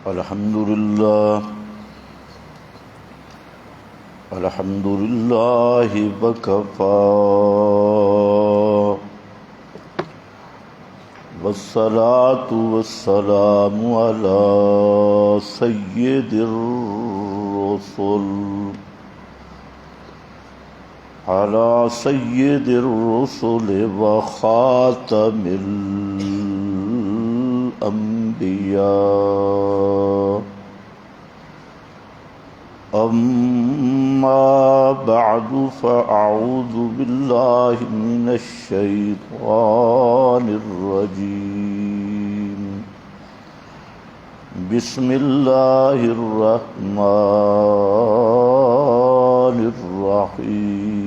الحمد لله وكفى والصلاة والسلام على سيد الرسل وخاتم الأنبياء. أما بعد فأعوذ بالله من الشيطان الرجيم. بسم الله الرحمن الرحيم.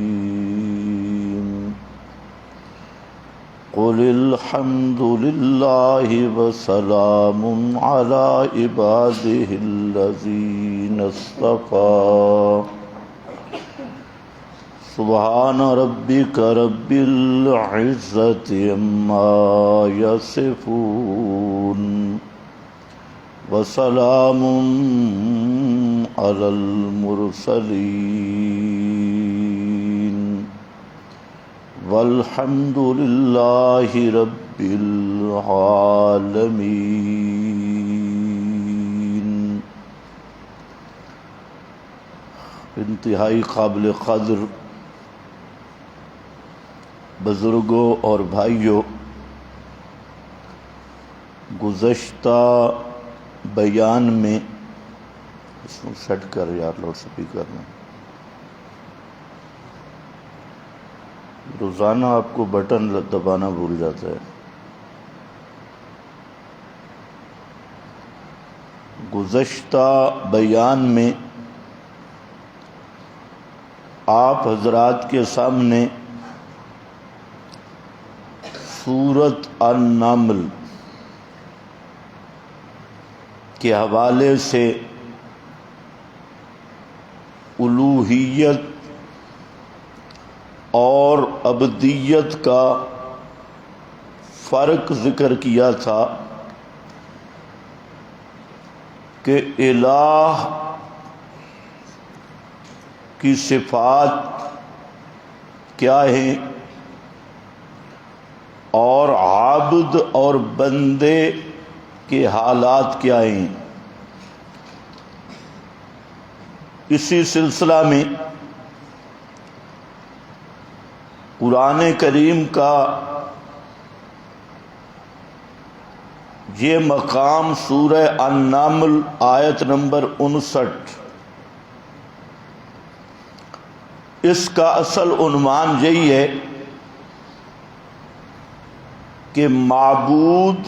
قل الحمد لله وسلام على عباده الذين اصطفى. سبحان ربك رب العزة عما يصفون وسلام على المرسلين والحمد لله رب العالمين. انتہائی قابل قدر بزرگوں اور بھائیوں، گزشتہ بیان میں اس کو سیٹ کر یار لاؤڈ سپیکر میں. روزانہ آپ کو بٹن دبانا بھول جاتا ہے. گزشتہ بیان میں آپ حضرات کے سامنے سورۃ النمل کے حوالے سے الوہیت اور عبدیت کا فرق ذکر کیا تھا کہ الہ کی صفات کیا ہیں اور عابد اور بندے کے حالات کیا ہیں. اسی سلسلہ میں قرآن کریم کا یہ مقام سورہ النمل آیت نمبر 59، اس کا اصل عنوان یہی ہے کہ معبود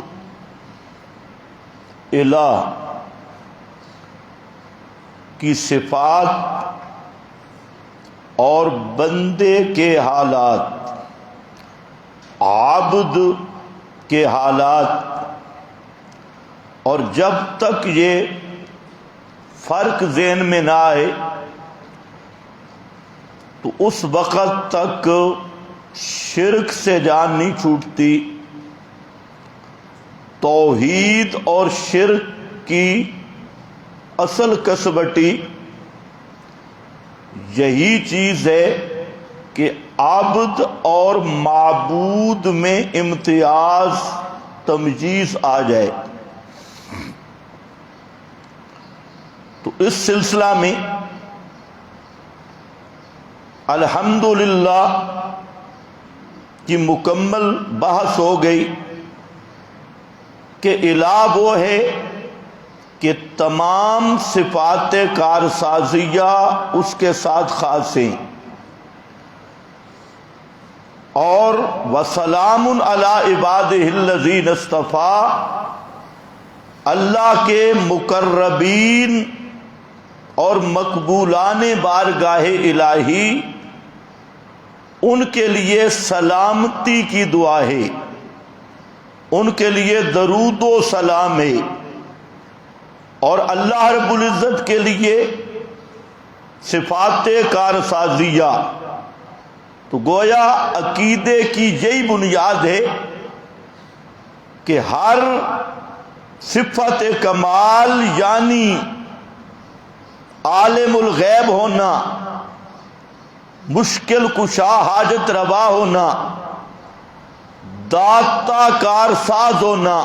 الہ کی صفات اور بندے کے حالات، عابد کے حالات، اور جب تک یہ فرق ذہن میں نہ آئے تو اس وقت تک شرک سے جان نہیں چھوٹتی. توحید اور شرک کی اصل کسوٹی یہی چیز ہے کہ عابد اور معبود میں امتیاز، تمییز آ جائے. تو اس سلسلہ میں الحمدللہ کی مکمل بحث ہو گئی کہ الہ وہ ہے کہ تمام صفات کارسازیہ اس کے ساتھ خاص ہیں، اور وسلام علی عبادہ الذین اصطفیٰ، اللہ کے مقربین اور مقبولان بارگاہ الہی ان کے لیے سلامتی کی دعا ہے، ان کے لیے درود و سلام ہے، اور اللہ رب العزت کے لیے صفات کارسازیہ. تو گویا عقیدے کی یہی بنیاد ہے کہ ہر صفت کمال یعنی عالم الغیب ہونا، مشکل کشا حاجت روا ہونا، داتا کارساز ہونا،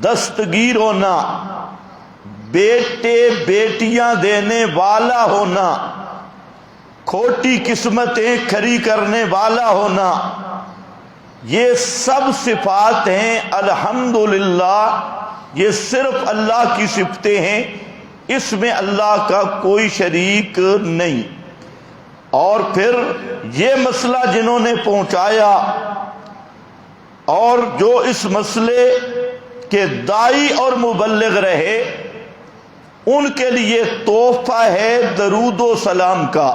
دستگیر ہونا، بیٹے بیٹیاں دینے والا ہونا، کھوٹی قسمتیں کھری کرنے والا ہونا، یہ سب صفات ہیں الحمدللہ، یہ صرف اللہ کی صفتیں ہیں، اس میں اللہ کا کوئی شریک نہیں۔ اور پھر یہ مسئلہ جنہوں نے پہنچایا اور جو اس مسئلے کے داعی اور مبلغ رہے، ان کے لیے تحفہ ہے درود و سلام کا،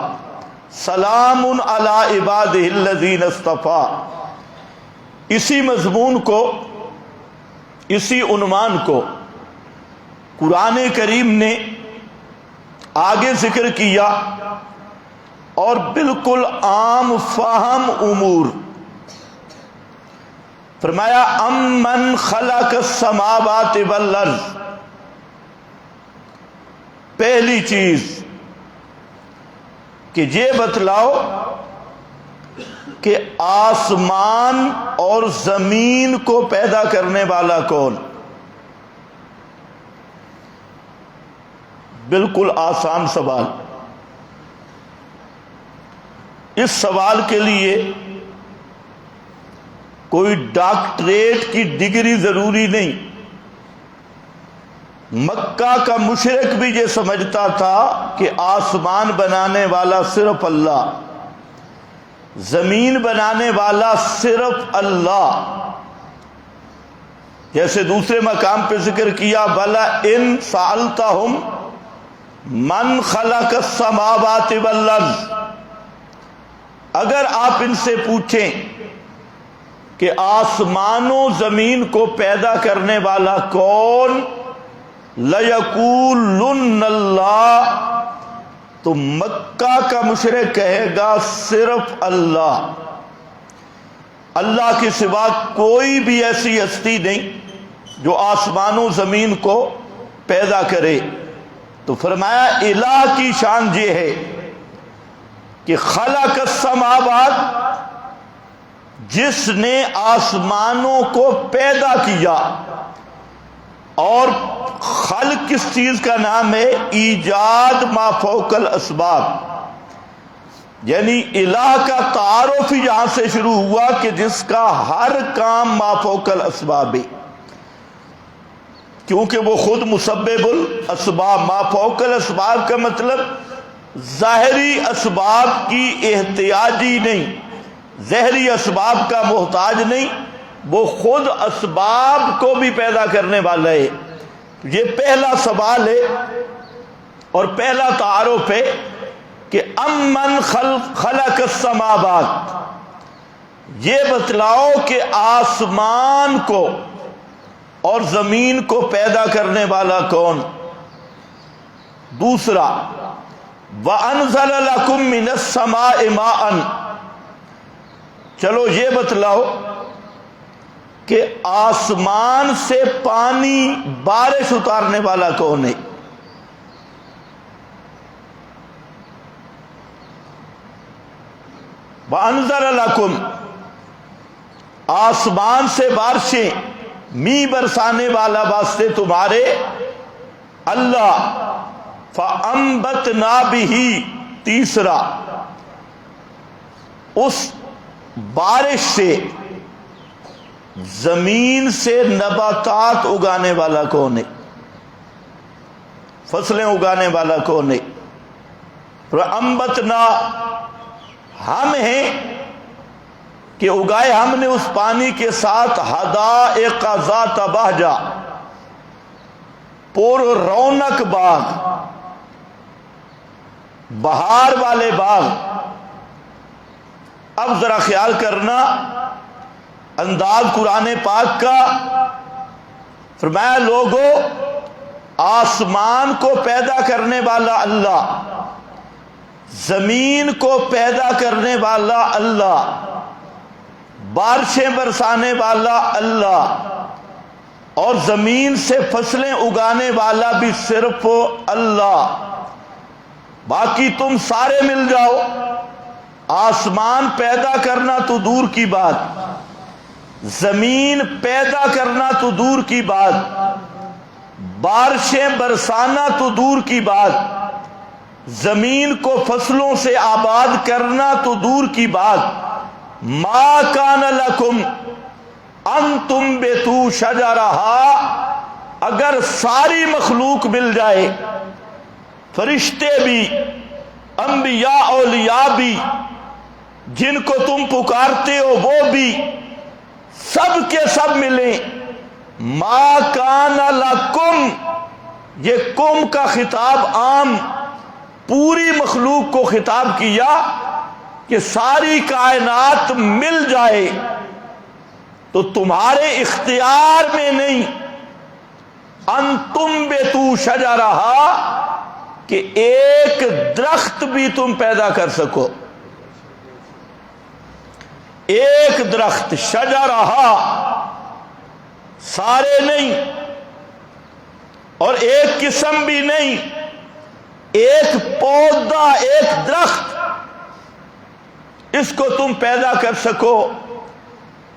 سلام علی عبادہ الذین اصطفیٰ۔ اسی مضمون کو، اسی عنوان کو قرآن کریم نے آگے ذکر کیا، اور بالکل عام فہم امور فرمایا امن خلق السماوات والارض۔ پہلی چیز کہ یہ بتلاؤ کہ آسمان اور زمین کو پیدا کرنے والا کون؟ بالکل آسان سوال۔ اس سوال کے لیے کوئی ڈاکٹریٹ کی ڈگری ضروری نہیں۔ مکہ کا مشرک بھی یہ سمجھتا تھا کہ آسمان بنانے والا صرف اللہ، زمین بنانے والا صرف اللہ۔ جیسے دوسرے مقام پہ ذکر کیا بلا ان سألتہم من خلق السماوات والارض، اگر آپ ان سے پوچھیں کہ آسمانوں زمین کو پیدا کرنے والا کون، لَيَقُولُنَّ اللَّهُ، تو مکہ کا مشرک کہے گا صرف اللہ، اللہ کے سوا کوئی بھی ایسی ہستی نہیں جو آسمانوں زمین کو پیدا کرے۔ تو فرمایا الہ کی شان یہ ہے کہ خلق السماوات، جس نے آسمانوں کو پیدا کیا، اور خلق کس چیز کا نام ہے؟ ایجاد ما فوق الاسباب، یعنی الہ کا تعارف ہی یہاں سے شروع ہوا کہ جس کا ہر کام ما فوق الاسباب ہے، کیونکہ وہ خود مسبب الاسباب۔ ما فوق الاسباب کا مطلب ظاہری اسباب کی احتیاجی نہیں، ظاہری اسباب کا محتاج نہیں، وہ خود اسباب کو بھی پیدا کرنے والا ہے۔ یہ پہلا سوال ہے اور پہلا تعارف ہے کہ امن خلق السماوات، یہ بتلاؤ کہ آسمان کو اور زمین کو پیدا کرنے والا کون؟ دوسرا وَأَنزَلَ لَكُم مِّنَ السَّمَاءِ مَاءً، چلو یہ بتلاؤ کہ آسمان سے پانی بارش اتارنے والا کون ہے؟ وَأَنزَلَ لَكُم، آسمان سے بارشیں می برسانے والا واسطے تمہارے اللہ۔ فَأَنبَتْنَا بِهِ، تیسرا اس بارش سے زمین سے نباتات اگانے والا کون ہے؟ فصلیں اگانے والا کون ہے؟ فَأَنبَتْنَا، ہم ہیں کہ اگائے ہم نے اس پانی کے ساتھ حدائق ذات بہجہ، پر رونق باغ، بہار والے باغ۔ اب ذرا خیال کرنا انداز قرآن پاک کا، فرمایا لوگو آسمان کو پیدا کرنے والا اللہ، زمین کو پیدا کرنے والا اللہ، بارشیں برسانے والا اللہ، اور زمین سے فصلیں اگانے والا بھی صرف اللہ، باقی تم سارے مل جاؤ، آسمان پیدا کرنا تو دور کی بات، زمین پیدا کرنا تو دور کی بات، بارشیں برسانا تو دور کی بات، زمین کو فصلوں سے آباد کرنا تو دور کی بات، ما کان لکم ان تنبتوا شجرہا، اگر ساری مخلوق مل جائے، فرشتے بھی، انبیاء اولیاء بھی، جن کو تم پکارتے ہو وہ بھی، سب کے سب ملیں، ما کان لکم، یہ کم کا خطاب عام پوری مخلوق کو خطاب کیا کہ ساری کائنات مل جائے تو تمہارے اختیار میں نہیں ان تنبتوا شجرہا کہ ایک درخت بھی تم پیدا کر سکو، ایک درخت، شجرہا سارے نہیں اور ایک قسم بھی نہیں، ایک پودا، ایک درخت، اس کو تم پیدا کر سکو،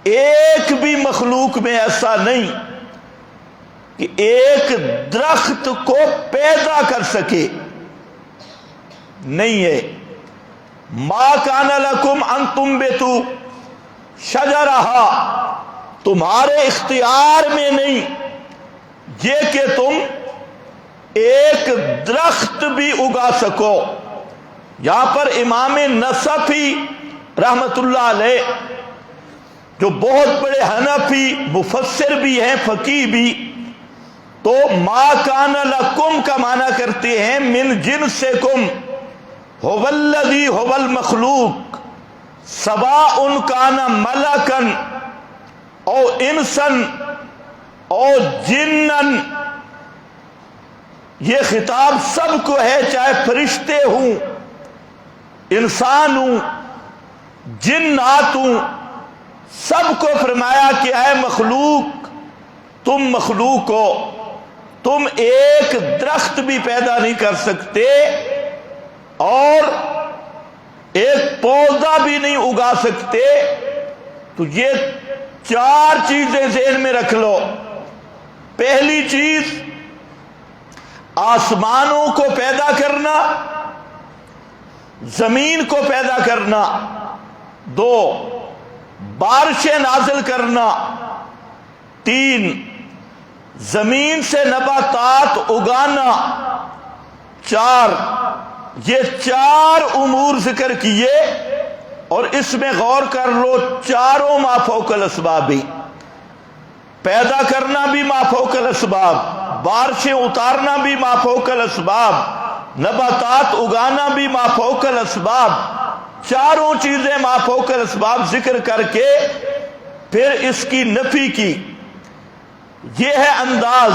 ایک بھی مخلوق میں ایسا نہیں کہ ایک درخت کو پیدا کر سکے، نہیں ہے۔ ما کان لکم ان تنبتوا شجرہا، تمہارے اختیار میں نہیں یہ کہ تم ایک درخت بھی اگا سکو۔ یہاں پر امام نصفی رحمت اللہ علیہ جو بہت بڑے حنفی مفسر بھی ہیں، فقیہ بھی، تو ما کان لکم کا معنی کرتے ہیں من جنسکم هو الذی هو المخلوق سواء کان ملکا او انسا او جنا، یہ خطاب سب کو ہے، چاہے فرشتے ہوں، انسان ہوں، جنات ہوں، سب کو فرمایا کہ اے مخلوق، تم مخلوق ہو، تم ایک درخت بھی پیدا نہیں کر سکتے اور ایک پودا بھی نہیں اگا سکتے، تو یہ چار چیزیں ذہن میں رکھ لو۔ پہلی چیز آسمانوں کو پیدا کرنا، زمین کو پیدا کرنا، دو بارشیں نازل کرنا، تین زمین سے نباتات اگانا، چار یہ چار امور ذکر کیے، اور اس میں غور کر لو، چاروں ما فوق الاسباب، پیدا کرنا بھی ما فوق الاسباب، بارشیں اتارنا بھی ما فوق الاسباب، نباتات اگانا بھی ما فوق الاسباب، چاروں چیزیں ما فوق الاسباب ذکر کر کے پھر اس کی نفی کی۔ یہ ہے انداز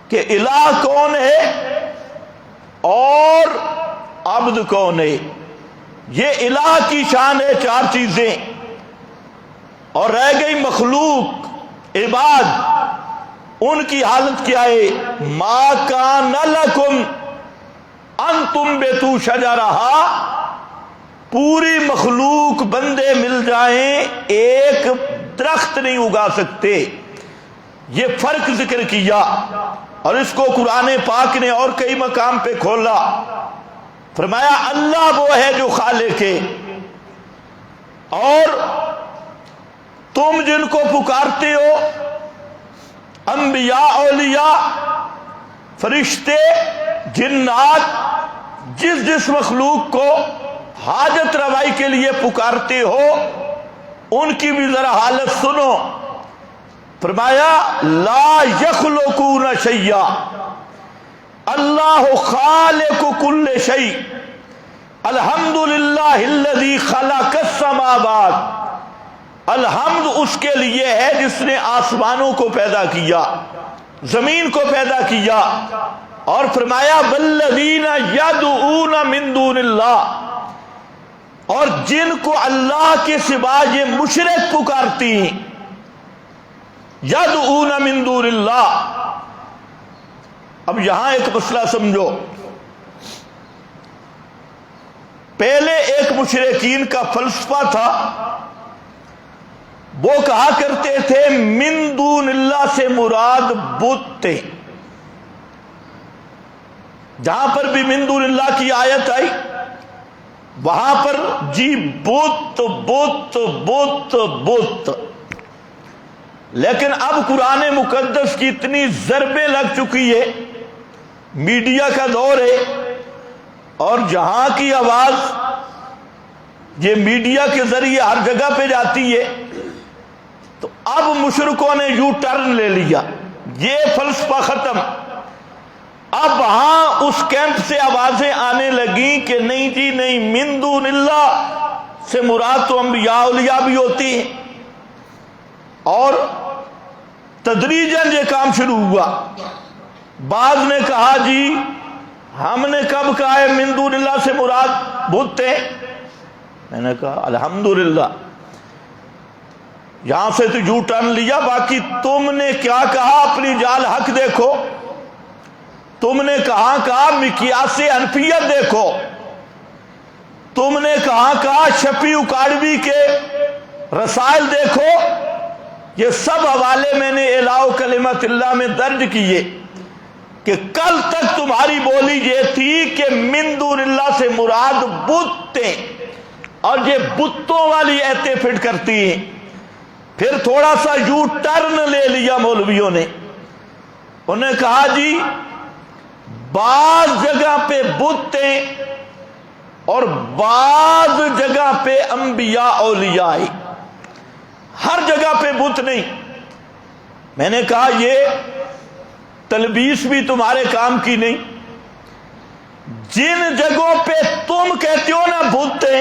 کہ الہ کون ہے اور عبد کون ہے، یہ الہ کی شان ہے، چار چیزیں، اور رہ گئی مخلوق، عباد، ان کی حالت کیا ہے؟ ما کان لکم ان تنبتوا شجرہا، پوری مخلوق بندے مل جائیں ایک درخت نہیں اگا سکتے، یہ فرق ذکر کیا، اور اس کو قرآن پاک نے اور کئی مقام پہ کھولا، فرمایا اللہ وہ ہے جو خالق ہے، اور تم جن کو پکارتے ہو، انبیاء اولیاء، فرشتے، جنات، جس جس مخلوق کو حاجت روائی کے لیے پکارتے ہو، ان کی بھی ذرا حالت سنو۔ فرمایا لا یخلقون شیئا، اللہ خالق کل شیء، الحمدللہ الذی خلق السماوات، الحمد اس کے لیے ہے جس نے آسمانوں کو پیدا کیا، زمین کو پیدا کیا، اور فرمایا والذین یدعون من دون اللہ، اور جن کو اللہ کے سوا یہ مشرک پکارتی ہیں، یدعون من دون اللہ۔ اب یہاں ایک مسئلہ سمجھو، پہلے ایک مشرکین کا فلسفہ تھا، وہ کہا کرتے تھے من دون اللہ سے مراد بت تھے۔ جہاں پر بھی من دون اللہ کی آیت آئی وہاں پر جی بت بت بت بت، لیکن اب قرآن مقدس کی اتنی ضربیں لگ چکی ہے، میڈیا کا دور ہے، اور جہاں کی آواز یہ میڈیا کے ذریعے ہر جگہ پہ جاتی ہے، تو اب مشرکوں نے یو ٹرن لے لیا، یہ فلسفہ ختم۔ اب ہاں اس کیمپ سے آوازیں آنے لگیں کہ نہیں جی نہیں، من دون اللہ سے مراد تو انبیاء اولیاء بھی ہوتی ہیں، اور تدریجاً یہ کام شروع ہوا۔ بعض نے کہا جی ہم نے کب کہا ہے من دون اللہ سے مراد بت تھے؟ میں نے کہا الحمدللہ، یہاں سے تو یو ٹرن لیا، باقی تم نے کیا کہا اپنی جال حق دیکھو، تم نے کہا مقیاس انفیت دیکھو، تم نے کہا شفیع اکاڑوی کے رسائل دیکھو، یہ سب حوالے میں نے اعلاء کلمت اللہ میں درج کیے کہ کل تک تمہاری بولی یہ تھی کہ من دون اللہ سے مراد بت تھے، اور یہ بتوں والی ایتیں فٹ کرتی ہیں۔ پھر تھوڑا سا یو ٹرن لے لیا مولویوں نے، انہوں نے کہا جی بعض جگہ پہ بت تھے اور بعض جگہ پہ انبیاء اولیاء آئے، ہر جگہ پہ بت نہیں۔ میں نے کہا یہ تلبیس بھی تمہارے کام کی نہیں، جن جگہوں پہ تم کہتے ہو نا بت تھے،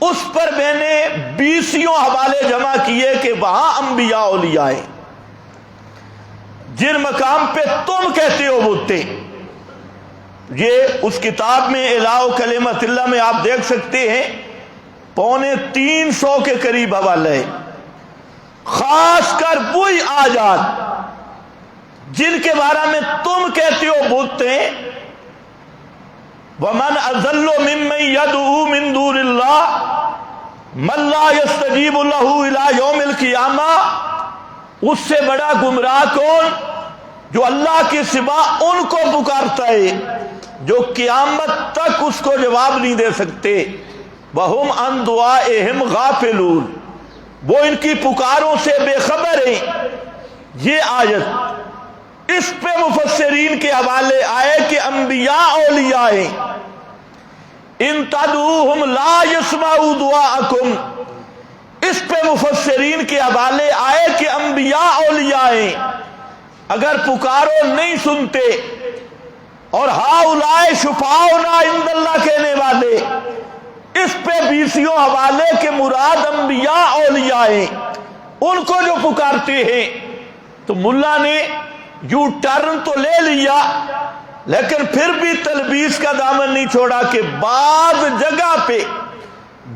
اس پر میں نے 20 حوالے جمع کیے کہ وہاں انبیاء اولیاء آئے۔ جن مقام پہ تم کہتے ہو بت تھے، یہ اس کتاب میں اعلاء کلمت اللہ میں آپ دیکھ سکتے ہیں 350 کے قریب حوالے، خاص کر وہی آیات جن کے بارے میں تم کہتے ہو بت تھے، وَمَنْ أَضَلُّ مِمَّنْ يَدْعُو مِن دُونِ اللَّهِ مَن لَّا يَسْتَجِيبُ لَهُ إِلَىٰ يَوْمِ الْقِيَامَةِ، اس سے بڑا گمراہ کون جو اللہ کے سوا ان کو پکارتا ہے جو قیامت تک اس کو جواب نہیں دے سکتے۔ وَهُمْ عَن دُعَائِهِمْ غَافِلُونَ، وہ ان کی پکاروں سے بے خبر ہیں۔ یہ آیت اس پہ مفسرین کے حوالے آئے کہ انبیاء اولیاء ہیں، ان تدعوہم لا یسمعوا دعاءکم، اس پہ مفسرین کے حوالے آئے کہ انبیاء اولیاء ہیں، اگر پکارو نہیں سنتے، اور ہؤلاء شفاعنا عند اللہ کہنے والے، اس پہ 20 حوالے کے مراد انبیاء اولیاء ہیں، ان کو جو پکارتے ہیں۔ تو ملا نے یو ٹرن تو لے لیا، لیکن پھر بھی تلبیس کا دامن نہیں چھوڑا کہ بعض جگہ پہ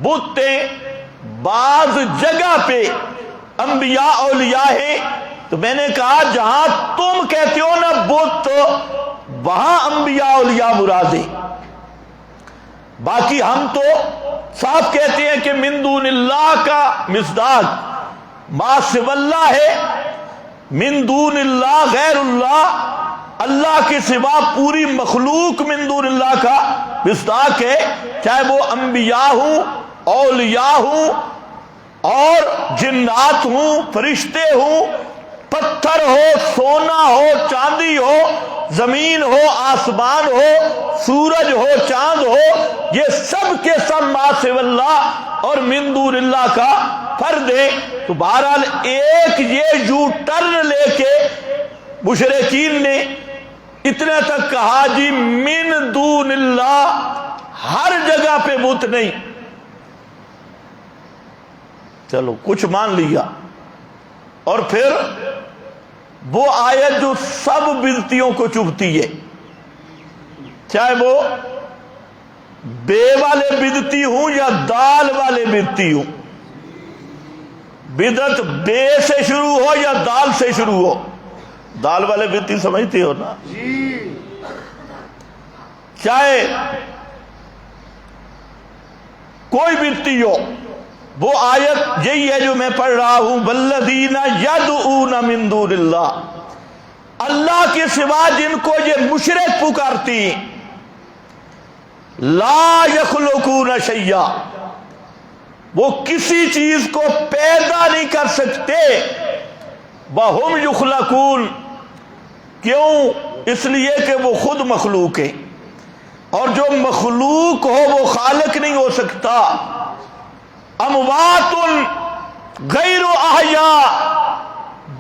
بت تھے، بعض جگہ پہ انبیاء اولیاء ہیں۔ تو میں نے کہا جہاں تم کہتے ہو نا بت، وہاں انبیاء اولیاء مراد ہیں، باقی ہم تو صاف کہتے ہیں کہ من دون اللہ کا مصداق ما سوى اللہ ہے، من دون اللہ غیر اللہ، اللہ کے سوا پوری مخلوق من دون اللہ کا مصداق ہے، چاہے وہ انبیاء ہوں، اولیاء ہوں، اور جنات ہوں، فرشتے ہوں، پتھر ہو، سونا ہو، چاندی ہو، زمین ہو، آسمان ہو، سورج ہو، چاند ہو، یہ سب کے سب ما سوى اللہ اور من دون اللہ کا فرد ہے۔ تو بہرحال ایک یہ یو ٹرن لے کے مشرکین نے اتنے تک کہا جی من دون اللہ، ہر جگہ پہ بت نہیں۔ چلو کچھ مان لیا، اور پھر وہ آیت جو سب بدعتیوں کو چبھتی ہے، چاہے وہ بے والے بدعتی ہوں یا دال والے بدعتی ہوں، بدعت بے سے شروع ہو یا دال سے شروع ہو، دال والے بدعتی سمجھتے ہو نا، چاہے کوئی بدعتی ہو، وہ آیت یہی ہے جو میں پڑھ رہا ہوں، والذین یدعون من دون اللہ، اللہ کے سوا جن کو یہ مشرک پکارتی ہیں، لا یخلقون شیئا، وہ کسی چیز کو پیدا نہیں کر سکتے، وہم یخلقون، کیوں؟ اس لیے کہ وہ خود مخلوق ہیں، اور جو مخلوق ہو وہ خالق نہیں ہو سکتا۔ اموات غیر احیاء،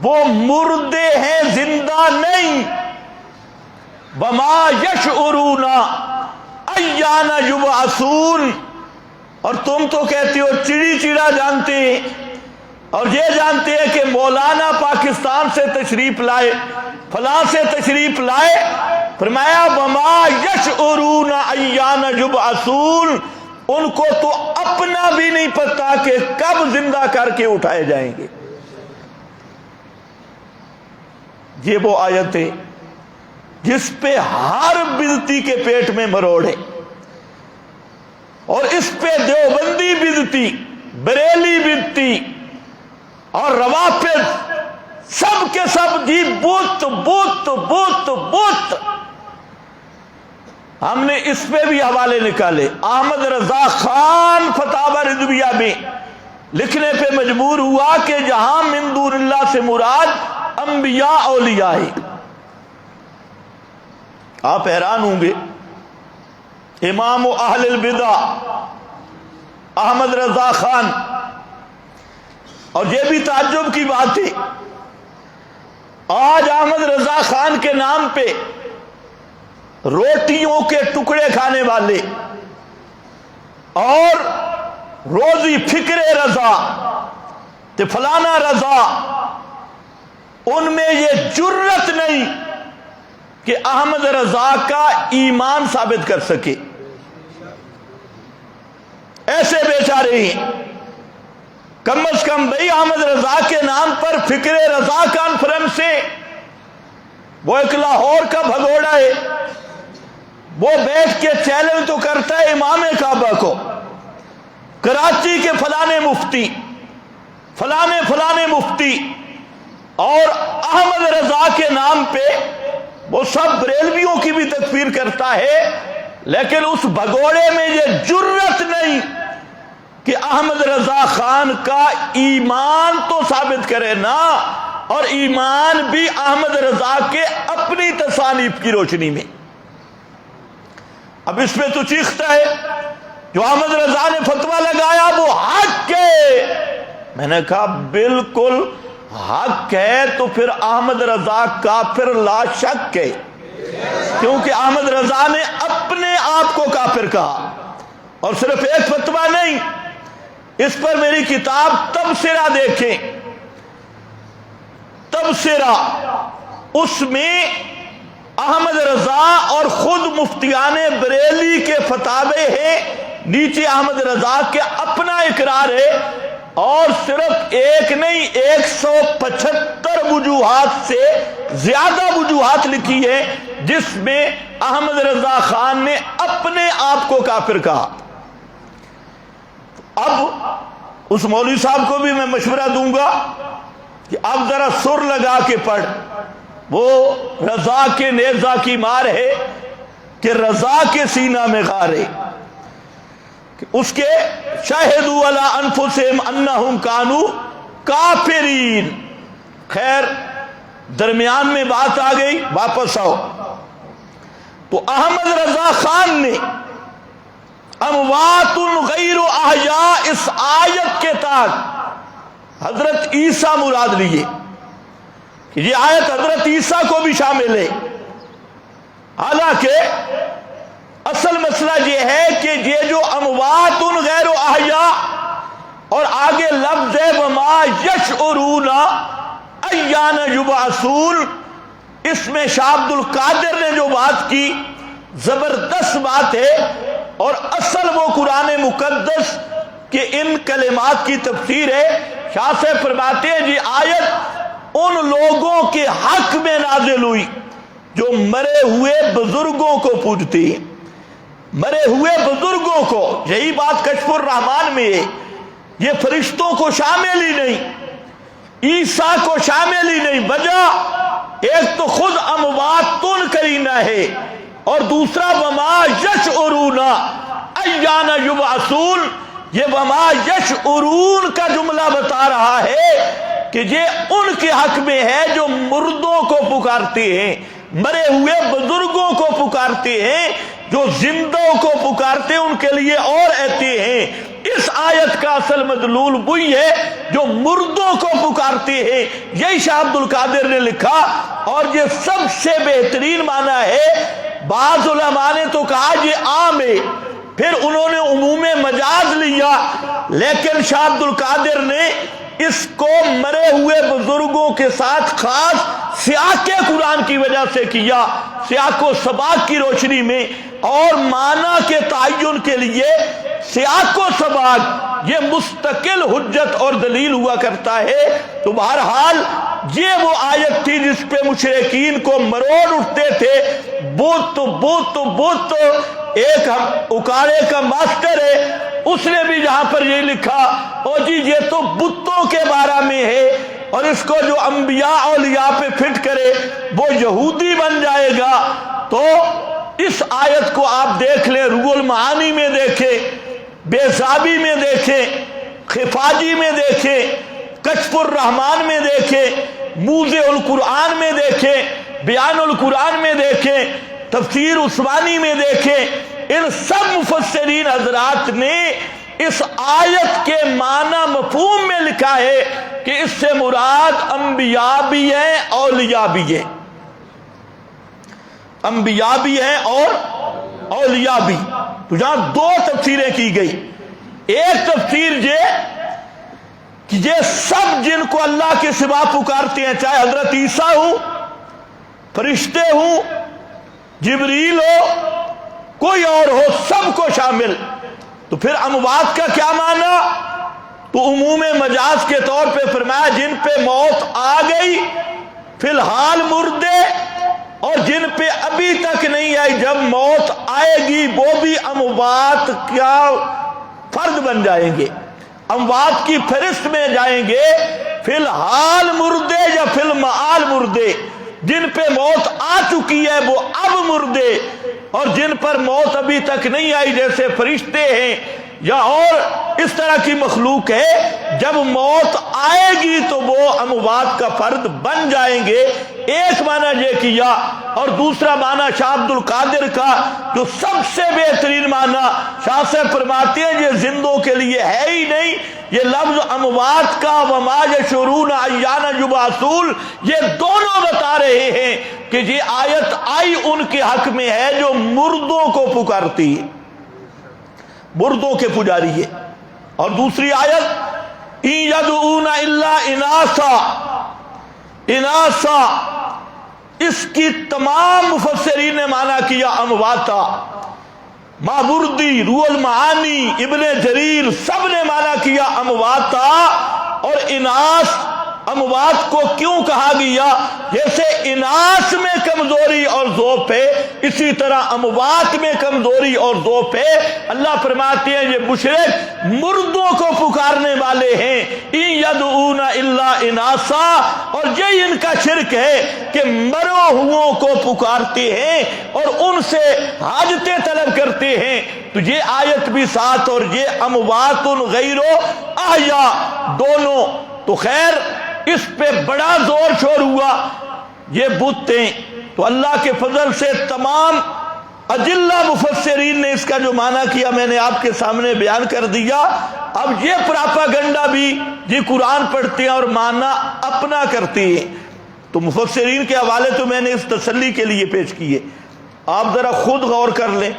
وہ مردے ہیں زندہ نہیں۔ وما یشعرون ایان یبعثون، اور تم تو کہتے ہو چڑی چڑا جانتے ہیں، اور یہ جانتے ہیں کہ مولانا پاکستان سے تشریف لائے، فلاں سے تشریف لائے، فرمایا وما یشعرون ایان یبعثون، ان کو تو اپنا بھی نہیں پتا کہ کب زندہ کر کے اٹھائے جائیں گے۔ یہ وہ آیت ہے جس پہ ہر بدعتی کے پیٹ میں مروڑ ہے، اور اس پہ دیوبندی بدعتی، بریلی بدعتی اور روافض سب کے سب جی بت بت بت بت۔ ہم نے اس پہ بھی حوالے نکالے۔ احمد رضا خان فتاوی رضویہ میں لکھنے پہ مجبور ہوا کہ جہاں من دون اللہ سے مراد انبیاء اولیاء ہے۔ آپ حیران ہوں گے، امام اہل البدع احمد رضا خان، اور یہ بھی تعجب کی بات ہے، آج احمد رضا خان کے نام پہ روٹیوں کے ٹکڑے کھانے والے اور روزی فکر رضا تے فلانا رضا، ان میں یہ جرت نہیں کہ احمد رضا کا ایمان ثابت کر سکے۔ ایسے بیچارے ہیں، کم از کم بھئی احمد رضا کے نام پر فکر رضا کانفرنس سے، وہ ایک لاہور کا بھگوڑا ہے، وہ بیٹھ کے چیلنج تو کرتا ہے امام کعبہ کو، کراچی کے فلانے مفتی، فلانے مفتی، اور احمد رضا کے نام پہ وہ سب بریلویوں کی بھی تکفیر کرتا ہے، لیکن اس بھگوڑے میں یہ جرت نہیں کہ احمد رضا خان کا ایمان تو ثابت کرے نا، اور ایمان بھی احمد رضا کے اپنی تصانیف کی روشنی میں۔ اب اس پہ تو چیختا ہے جو احمد رضا نے فتویٰ لگایا وہ حق ہے۔ میں نے کہا بالکل حق ہے، تو پھر احمد رضا کافر لا شک ہے، کیونکہ احمد رضا نے اپنے آپ کو کافر کہا، اور صرف ایک فتویٰ نہیں، اس پر میری کتاب تبصرہ دیکھیں، تبصرہ، اس میں احمد رضا اور خود مفتیان بریلی کے فتاوے ہیں، نیچے احمد رضا کے اپنا اقرار ہے، اور صرف ایک نہیں 175 وجوہات سے زیادہ وجوہات لکھی ہے جس میں احمد رضا خان نے اپنے آپ کو کافر کہا۔ اب اس مولوی صاحب کو بھی میں مشورہ دوں گا کہ اب ذرا سر لگا کے پڑھ، وہ رضا کے نیزہ کی مار ہے کہ رضا کے سینہ میں غار ہے، اس کے شاہدوا علی انفسہم انہم کانوا کافرین۔ خیر درمیان میں بات آ گئی، واپس آؤ۔ تو احمد رضا خان نے اموات غیر احیاء اس آیت کے تحت حضرت عیسیٰ مراد لیے کہ یہ آیت حضرت عیسیٰ کو بھی شامل ہے، حالانکہ اصل مسئلہ یہ ہے کہ یہ جو اموات غیر احیاء اور آگے لفظ ہے وما یشعرون ایان یبعثون، اس میں شاہ عبد القادر نے جو بات کی زبردست بات ہے، اور اصل وہ قرآن مقدس کہ ان کلمات کی تفسیر ہے شاہ سے فرماتے ہیں جی آیت ان لوگوں کے حق میں نازل ہوئی جو مرے ہوئے بزرگوں کو پوجتے ہیں، مرے ہوئے بزرگوں کو۔ یہی بات کشف الرحمان میں ہے، یہ فرشتوں کو شامل ہی نہیں، عیسیٰ کو شامل ہی نہیں۔ وجہ ایک تو خود امواتن کرینہ ہے، اور دوسرا وما یشعرون ایان یبعثون، یہ وما یشعرون کا جملہ بتا رہا ہے کہ یہ ان کے حق میں ہے جو مردوں کو پکارتے ہیں، مرے ہوئے بزرگوں کو پکارتے ہیں، جو زندوں کو پکارتے ہیں ان کے لیے اور ایتے ہیں۔ اس آیت کا اصل مدلول وہی ہے جو مردوں کو پکارتے ہیں، یہی شاہ عبد القادر نے لکھا، اور یہ سب سے بہترین معنی ہے۔ بعض علماء نے تو کہا یہ عام ہے، پھر انہوں نے عموم مجاز لیا، لیکن شاہ عبد القادر نے اس کو مرے ہوئے بزرگوں کے ساتھ خاص سیاق قرآن کی وجہ سے کیا، سیاق و سباق کی روشنی میں، اور معنی کے تعین کے لیے سیاق و سباق یہ مستقل حجت اور دلیل ہوا کرتا ہے۔ تو بہرحال یہ وہ آیت تھی جس پہ مشرکین کو مروڑ اٹھتے تھے، بت بت بت۔ ایک اکاڑے کا ماسٹر ہے، اس نے بھی جہاں پر یہ لکھا او جی یہ تو بتوں کے بارے میں ہے، اور اس کو جو انبیاء اولیاء پہ فٹ کرے وہ یہودی بن جائے گا۔ تو اس آیت کو آپ دیکھ لیں، روح المعانی میں دیکھیں، بیزابی میں دیکھیں، خفاجی میں دیکھیں، کشف الرحمان میں دیکھیں، موضع القرآن میں دیکھیں، بیان القرآن میں دیکھیں، تفسیر عثمانی میں دیکھیں، ان سب مفسرین حضرات نے اس آیت کے معنی مفہوم میں لکھا ہے کہ اس سے مراد انبیاء بھی ہیں اولیاء بھی ہیں، انبیاء بھی ہیں اور اولیاء بھی۔ تو جہاں دو تفسیریں کی گئی، ایک تفسیر یہ کہ یہ سب جن کو اللہ کے سوا پکارتے ہیں، چاہے حضرت عیسیٰ ہوں، فرشتے ہوں، جبریل ہو، کوئی اور ہو، سب کو شامل۔ تو پھر اموات کا کیا معنی؟ تو عموم مجاز کے طور پہ فرمایا جن پہ موت آ گئی فی الحال مردے، اور جن پہ ابھی تک نہیں آئی جب موت آئے گی وہ بھی اموات کا فرد بن جائیں گے، اموات کی فہرست میں جائیں گے۔ فی الحال مردے یا فی المعال مردے، جن پہ موت آ چکی ہے وہ اب مردے، اور جن پر موت ابھی تک نہیں آئی جیسے فرشتے ہیں یا اور اس طرح کی مخلوق ہے، جب موت آئے گی تو وہ اموات کا فرد بن جائیں گے۔ ایک معنی یہ کیا، اور دوسرا معنی شاہ عبد القادر کا جو سب سے بہترین معنی، شاہ سے فرماتے ہیں یہ زندوں کے لیے ہے ہی نہیں، یہ لفظ اموات کا وما یشعرون ایان یبعثون یہ دونوں بتا رہے ہیں کہ یہ آیت آئی ان کے حق میں ہے جو مردوں کو پکارتی ہے، مردوں کے پجاری ہے۔ اور دوسری آیت ان یدعون الا اناثا، اناثا اس کی تمام مفسرین نے معنی کیا امواتا، ماوردی، روح المعانی، ابن جریر سب نے معنی کیا امواتا۔ اور اناث اموات کو کیوں کہا گیا؟ جیسے اناث میں کمزوری اور ضعف ہے، اسی طرح اموات میں کمزوری اور ضعف ہے۔ اللہ فرماتے ہیں یہ مشرک مردوں کو پکارنے والے ہیں، ان یدعون الا اناثا، اور یہ ان کا شرک ہے کہ مرو ہوں کو پکارتے ہیں اور ان سے حاجتیں طلب کرتے ہیں۔ تو یہ آیت بھی ساتھ، اور یہ اموات غیر احیاء دونوں۔ تو خیر اس پہ بڑا زور شور ہوا، یہ بت ہیں۔ تو اللہ کے فضل سے تمام اجلہ مفسرین نے اس کا جو معنی کیا میں نے آپ کے سامنے بیان کر دیا۔ اب یہ پراپاگنڈا بھی یہ قرآن پڑھتے ہیں اور معنی اپنا کرتے ہیں، تو مفسرین کے حوالے تو میں نے اس تسلی کے لیے پیش کیے، آپ ذرا خود غور کر لیں۔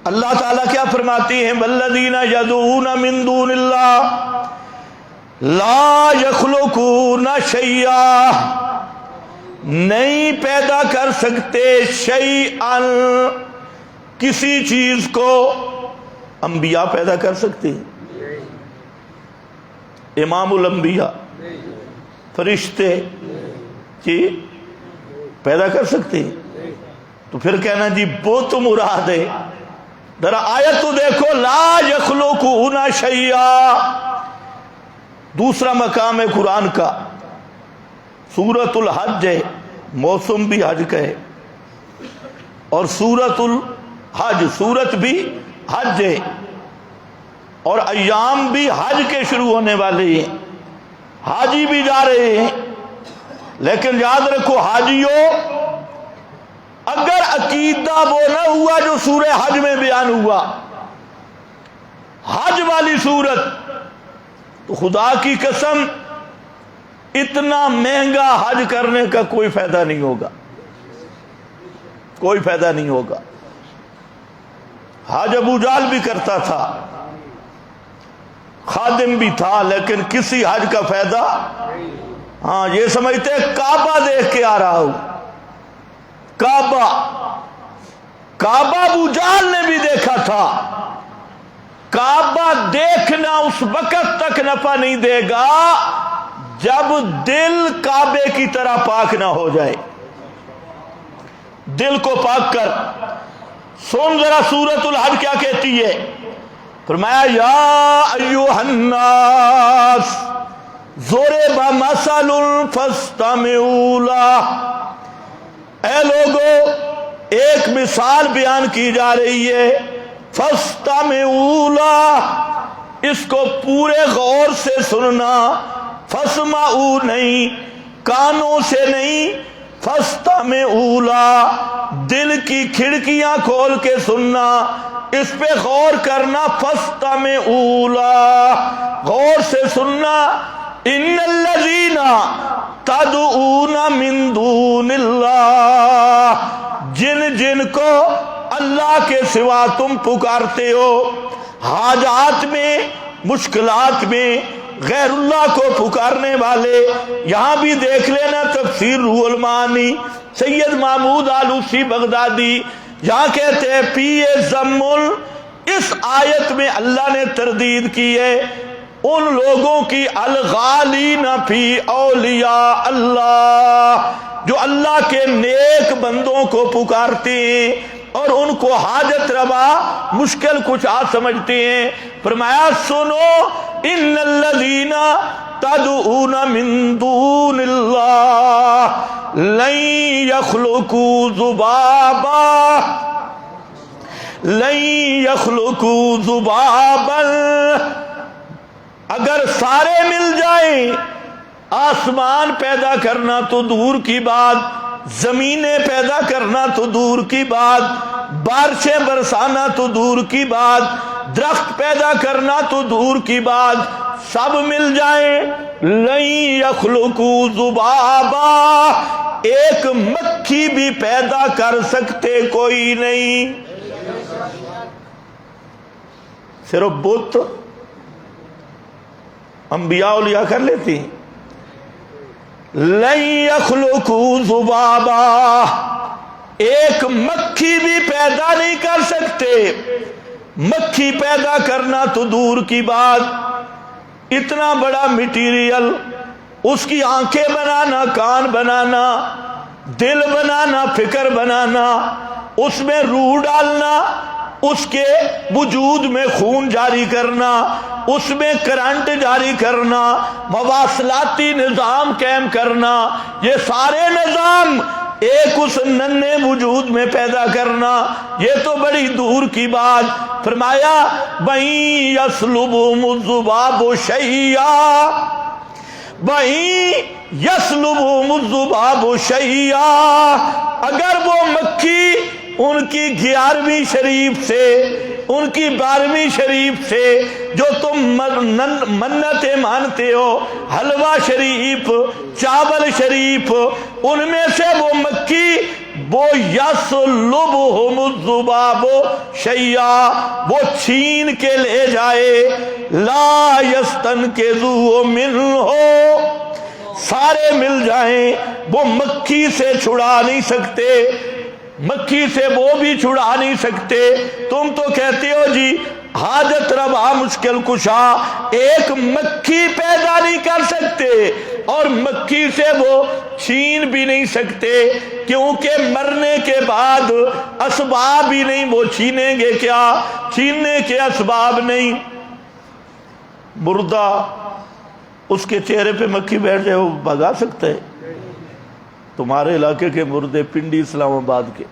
اللہ تعالیٰ کیا فرماتے ہیں؟ والذین یدعون من دون اللہ لا یخلقون شیئا، نہیں پیدا کر سکتے شیئا کسی چیز کو۔ انبیاء پیدا کر سکتے ہیں؟ امام الانبیاء فرشتے جی پیدا کر سکتے ہیں؟ تو پھر کہنا جی بت مراد ہے. ذرا آیت تو دیکھو، لا یخلقون شیئا. دوسرا مقام ہے قرآن کا، سورۃ الحج ہے، موسم بھی حج کا ہے، اور سورۃ الحج سورت بھی حج ہے، اور ایام بھی حج کے شروع ہونے والے ہیں، حاجی بھی جا رہے ہیں. لیکن یاد رکھو حاجیوں، اگر عقیدہ وہ نہ ہوا جو سورہ حج میں بیان ہوا، حج والی سورت، تو خدا کی قسم اتنا مہنگا حج کرنے کا کوئی فائدہ نہیں ہوگا، کوئی فائدہ نہیں ہوگا. حج ابو جہل بھی کرتا تھا، خادم بھی تھا، لیکن کسی حج کا فائدہ. ہاں یہ سمجھتے کعبہ دیکھ کے آ رہا ہوں. کعبہ ابو جہل نے بھی دیکھا تھا. کعبہ دیکھنا اس وقت تک نفع نہیں دے گا جب دل کعبے کی طرح پاک نہ ہو جائے. دل کو پاک کر. سن ذرا سورۃ الحج کیا کہتی ہے. فرمایا یا ایھا الناس ضرب مثل فاستمعوا لہ. اے لوگو، ایک مثال بیان کی جا رہی ہے، فاستمعوا لہ، اس کو پورے غور سے سننا. فاسمعوا نہیں، کانوں سے نہیں، فاستمعوا لہ، دل کی کھڑکیاں کھول کے سننا، اس پہ غور کرنا. فاستمعوا لہ، غور سے سننا. ان الذین تدعون من دون اللہ، جن جن کو اللہ کے سوا تم پکارتے ہو، حاجات میں، مشکلات میں غیر اللہ کو پکارنے والے. یہاں بھی دیکھ لینا تفسیر روح المعانی سید محمود آلوسی بغدادی، یہاں کہتے ہیں پی زمل. اس آیت میں اللہ نے تردید کی ہے ان لوگوں کی الغالین فی اولیاء اللہ، جو اللہ کے نیک بندوں کو پکارتے ہیں اور ان کو حاجت روا مشکل کشا سمجھتے ہیں. فرمایا سنو، ان الذین تدعون من دون اللہ لن یخلقوا ذبابا، لن یخلقوا ذبابا. اگر سارے مل جائیں، آسمان پیدا کرنا تو دور کی بات، زمینیں پیدا کرنا تو دور کی بات، بارشیں برسانا تو دور کی بات، درخت پیدا کرنا تو دور کی بات، سب مل جائیں، لن یخلقوا ذبابا، ایک مکھی بھی پیدا کر سکتے کوئی نہیں. صرف بت انبیاء اولیاء کر لیتی. لن یخلقوا ذبابا، ایک مکھی بھی پیدا نہیں کر سکتے. مکھی پیدا کرنا تو دور کی بات، اتنا بڑا میٹیریل، اس کی آنکھیں بنانا، کان بنانا، دل بنانا، فکر بنانا، اس میں روح ڈالنا، اس کے وجود میں خون جاری کرنا، اس میں کرنٹ جاری کرنا، مواصلاتی نظام قائم کرنا، یہ سارے نظام ایک اس ننھے وجود میں پیدا کرنا، یہ تو بڑی دور کی بات. فرمایا وَإِن يَسْلُبْهُمُ الذُّبَابُ شَيْئًا، وَإِن يَسْلُبْهُمُ الذُّبَابُ شَيْئًا، اگر وہ مکھی ان کی 11ویں شریف سے، ان کی 12ویں شریف سے جو تم منتیں مانتے ہو، حلوہ شریف، چاول شریف، ان میں سے وہ مکھی، وہ یسلبہم الذباب شیئا، وہ چھین کے لے جائے، لا یستنقذوہ منہ، سارے مل جائیں وہ مکھی سے چھڑا نہیں سکتے، مکھی سے وہ بھی چھڑا نہیں سکتے. تم تو کہتے ہو جی حاجت روا مشکل کشا ایک مکھی پیدا نہیں کر سکتے اور مکھی سے وہ چھین بھی نہیں سکتے، کیونکہ مرنے کے بعد اسباب ہی نہیں، وہ چھینیں گے کیا؟ چھیننے کے اسباب نہیں۔ مردہ اس کے چہرے پہ مکھی بیٹھ جائے وہ بھگا سکتا ہے؟ تمہارے علاقے کے مردے پنڈی اسلام آباد کے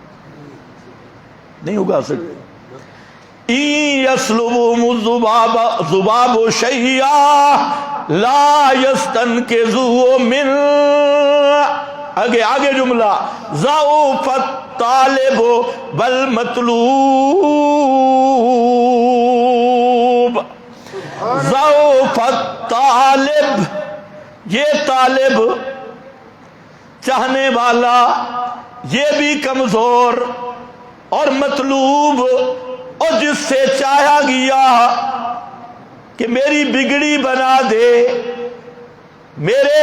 نہیں اگا سکتے۔ یسلبہم الذباب شیئا لا یستنقذوہ من، آگے جملہ ضعف الطالب والمطلوب، ضعف الطالب، یہ طالب چاہنے والا یہ بھی کمزور، اور مطلوب اور جس سے چاہا گیا کہ میری بگڑی بنا دے، میرے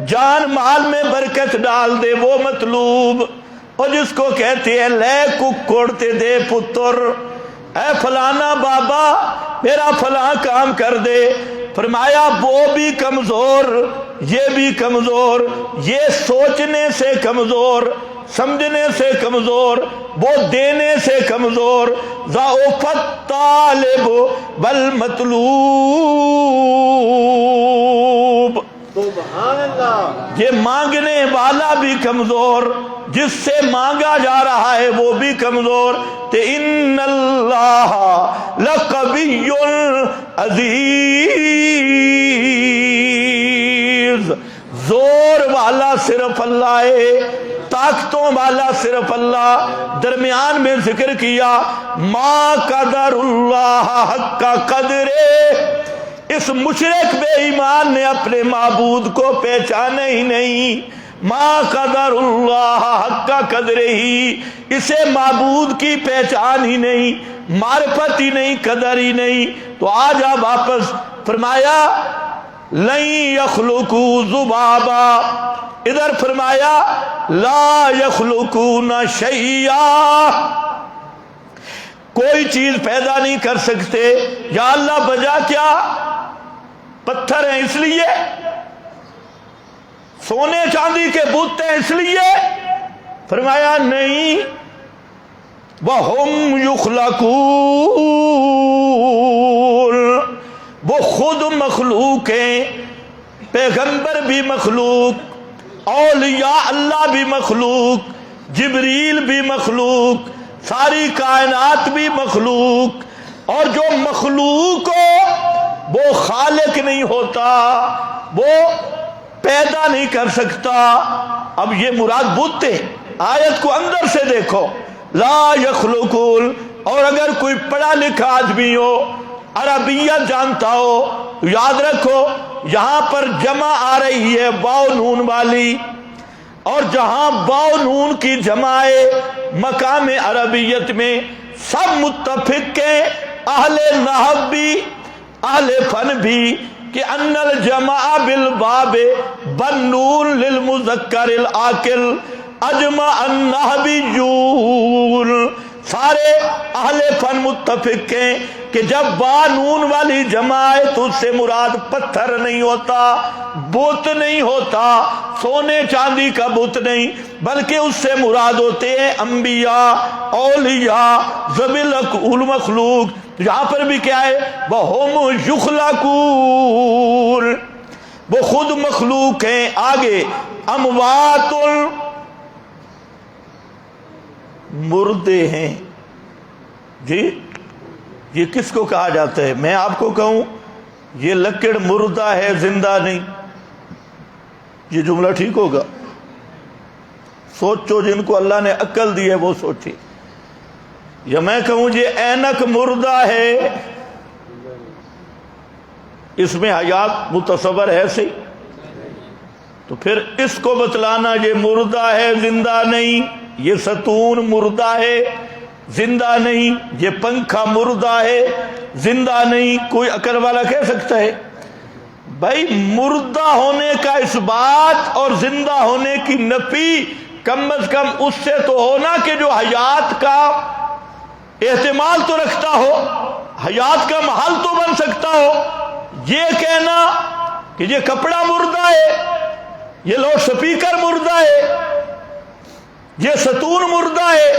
جان مال میں برکت ڈال دے، وہ مطلوب، اور جس کو کہتے ہیں لے ککڑتے دے پتر، اے فلانا بابا میرا فلاں کام کر دے، فرمایا وہ بھی کمزور، یہ بھی کمزور، یہ سوچنے سے کمزور، سمجھنے سے کمزور، وہ دینے سے کمزور، ضعف الطالب والمطلوب، سبحان اللہ، یہ مانگنے والا بھی کمزور، جس سے مانگا جا رہا ہے وہ بھی کمزور۔ تے ان اللہ لقوی عزیز، زور والا صرف اللہ ہے، طاقتوں والا صرف اللہ۔ درمیان میں ذکر کیا ما قدر اللہ حق قدرے، اس مشرک بے ایمان نے اپنے معبود کو پہچانا ہی نہیں، ما قدر اللہ حق قدرے ہی، اسے معبود کی پہچان ہی نہیں، معرفت ہی نہیں، قدر ہی نہیں۔ تو آج آپ واپس فرمایا لن یخلقوا ذبابا، ادھر فرمایا لا یخلقون شیئا، کوئی چیز پیدا نہیں کر سکتے۔ یا اللہ وجہ کیا؟ پتھر ہیں اس لیے، سونے چاندی کے بت ہیں اس لیے؟ فرمایا نہیں، وَهُمْ يُخْلَقُونَ، وہ خود مخلوق ہیں، پیغمبر بھی مخلوق، اولیاء اللہ بھی مخلوق، جبریل بھی مخلوق، ساری کائنات بھی مخلوق، اور جو مخلوق ہو وہ خالق نہیں ہوتا، وہ پیدا نہیں کر سکتا۔ اب یہ مراد بت ہے، آیت کو اندر سے دیکھو، لا یخلقون، اور اگر کوئی پڑھا لکھا آدمی ہو، عربیت جانتا ہو، یاد رکھو یہاں پر جمع آ رہی ہے واو نون والی، اور جہاں واو نون کی جمع ہے مقام عربیت میں سب متفق ہیں، اہل نحو بھی اہل فن بھی، کہ ان الجمع بالباب بالنون للمذکر العاقل اجمع النحویون، سارے اہل فن متفق ہیں کہ جب با نون والی جمع ہے تو اس سے مراد پتھر نہیں ہوتا، بت نہیں ہوتا، سونے چاندی کا بت نہیں، بلکہ اس سے مراد ہوتے ہیں انبیاء، اولیاء، ذوی المخلوق۔ یہاں پر بھی کیا ہے؟ وَهُمْ يُخْلَقُونَ، وہ خود مخلوق ہیں۔ آگے اموات، مردے ہیں۔ جی یہ کس کو کہا جاتا ہے؟ میں آپ کو کہوں یہ لکڑ مردہ ہے، زندہ نہیں، یہ جملہ ٹھیک ہوگا؟ سوچو، جن کو اللہ نے عقل دی ہے وہ سوچے۔ یا میں کہوں یہ اینک مردہ ہے، اس میں حیات متصور ہے صحیح؟ تو پھر اس کو بتلانا یہ مردہ ہے، زندہ نہیں، یہ ستون مردہ ہے، زندہ نہیں، یہ پنکھا مردہ ہے، زندہ نہیں، کوئی عقل والا کہہ سکتا ہے؟ بھائی مردہ ہونے کا اس بات اور زندہ ہونے کی نفی کم از کم اس سے تو ہونا کہ جو حیات کا احتمال تو رکھتا ہو۔ حیات کا محل تو بن سکتا ہو، یہ کہنا کہ یہ کپڑا مردہ ہے، یہ لاؤڈ سپیکر مردہ ہے، یہ ستون مردہ ہے،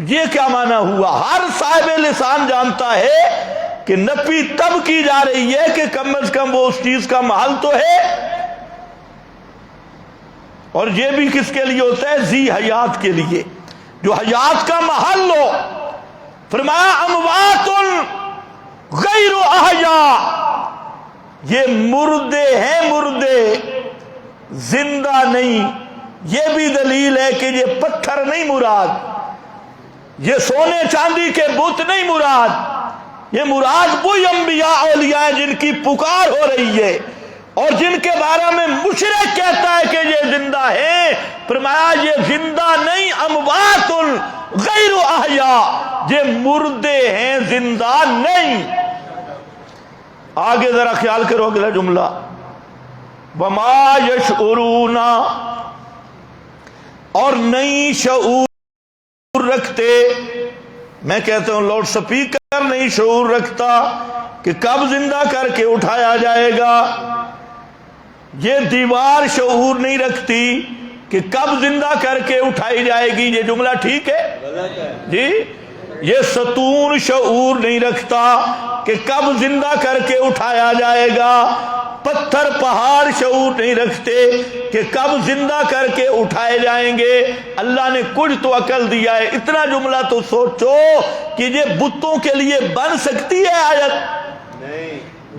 یہ کیا معنی ہوا؟ ہر صاحب لسان جانتا ہے کہ نفی تب کی جا رہی ہے کہ کم از کم وہ اس چیز کا محل تو ہے، اور یہ بھی کس کے لیے ہوتا ہے؟ ذی حیات کے لیے، جو حیات کا محل ہو۔ فرمایا اموات غیر احیاء، یہ مردے ہیں، مردے، زندہ نہیں۔ یہ بھی دلیل ہے کہ یہ پتھر نہیں مراد، یہ سونے چاندی کے بت نہیں مراد، یہ مراد وہی انبیاء اولیاء ہیں جن کی پکار ہو رہی ہے اور جن کے بارے میں مشرک کہتا ہے کہ یہ زندہ ہیں۔ فرمایا یہ زندہ نہیں، اموات غیر احیاء، یہ مردے ہیں، زندہ نہیں۔ آگے ذرا خیال کرو اگلا جملہ، وما یشعرون، اور نہیں شعور رکھتے۔ میں کہتا ہوں لاؤڈ سپیکر نہیں شعور رکھتا کہ کب زندہ کر کے اٹھایا جائے گا، یہ دیوار شعور نہیں رکھتی کہ کب زندہ کر کے اٹھائی جائے گی۔ یہ جملہ ٹھیک ہے جی؟ یہ ستون شعور نہیں رکھتا کہ کب زندہ کر کے اٹھایا جائے گا، پتھر پہاڑ شعور نہیں رکھتے کہ کب زندہ کر کے اٹھائے جائیں گے۔ اللہ نے کچھ تو عقل دیا ہے، اتنا جملہ تو سوچو کہ یہ بتوں کے لیے بن سکتی ہے آیت؟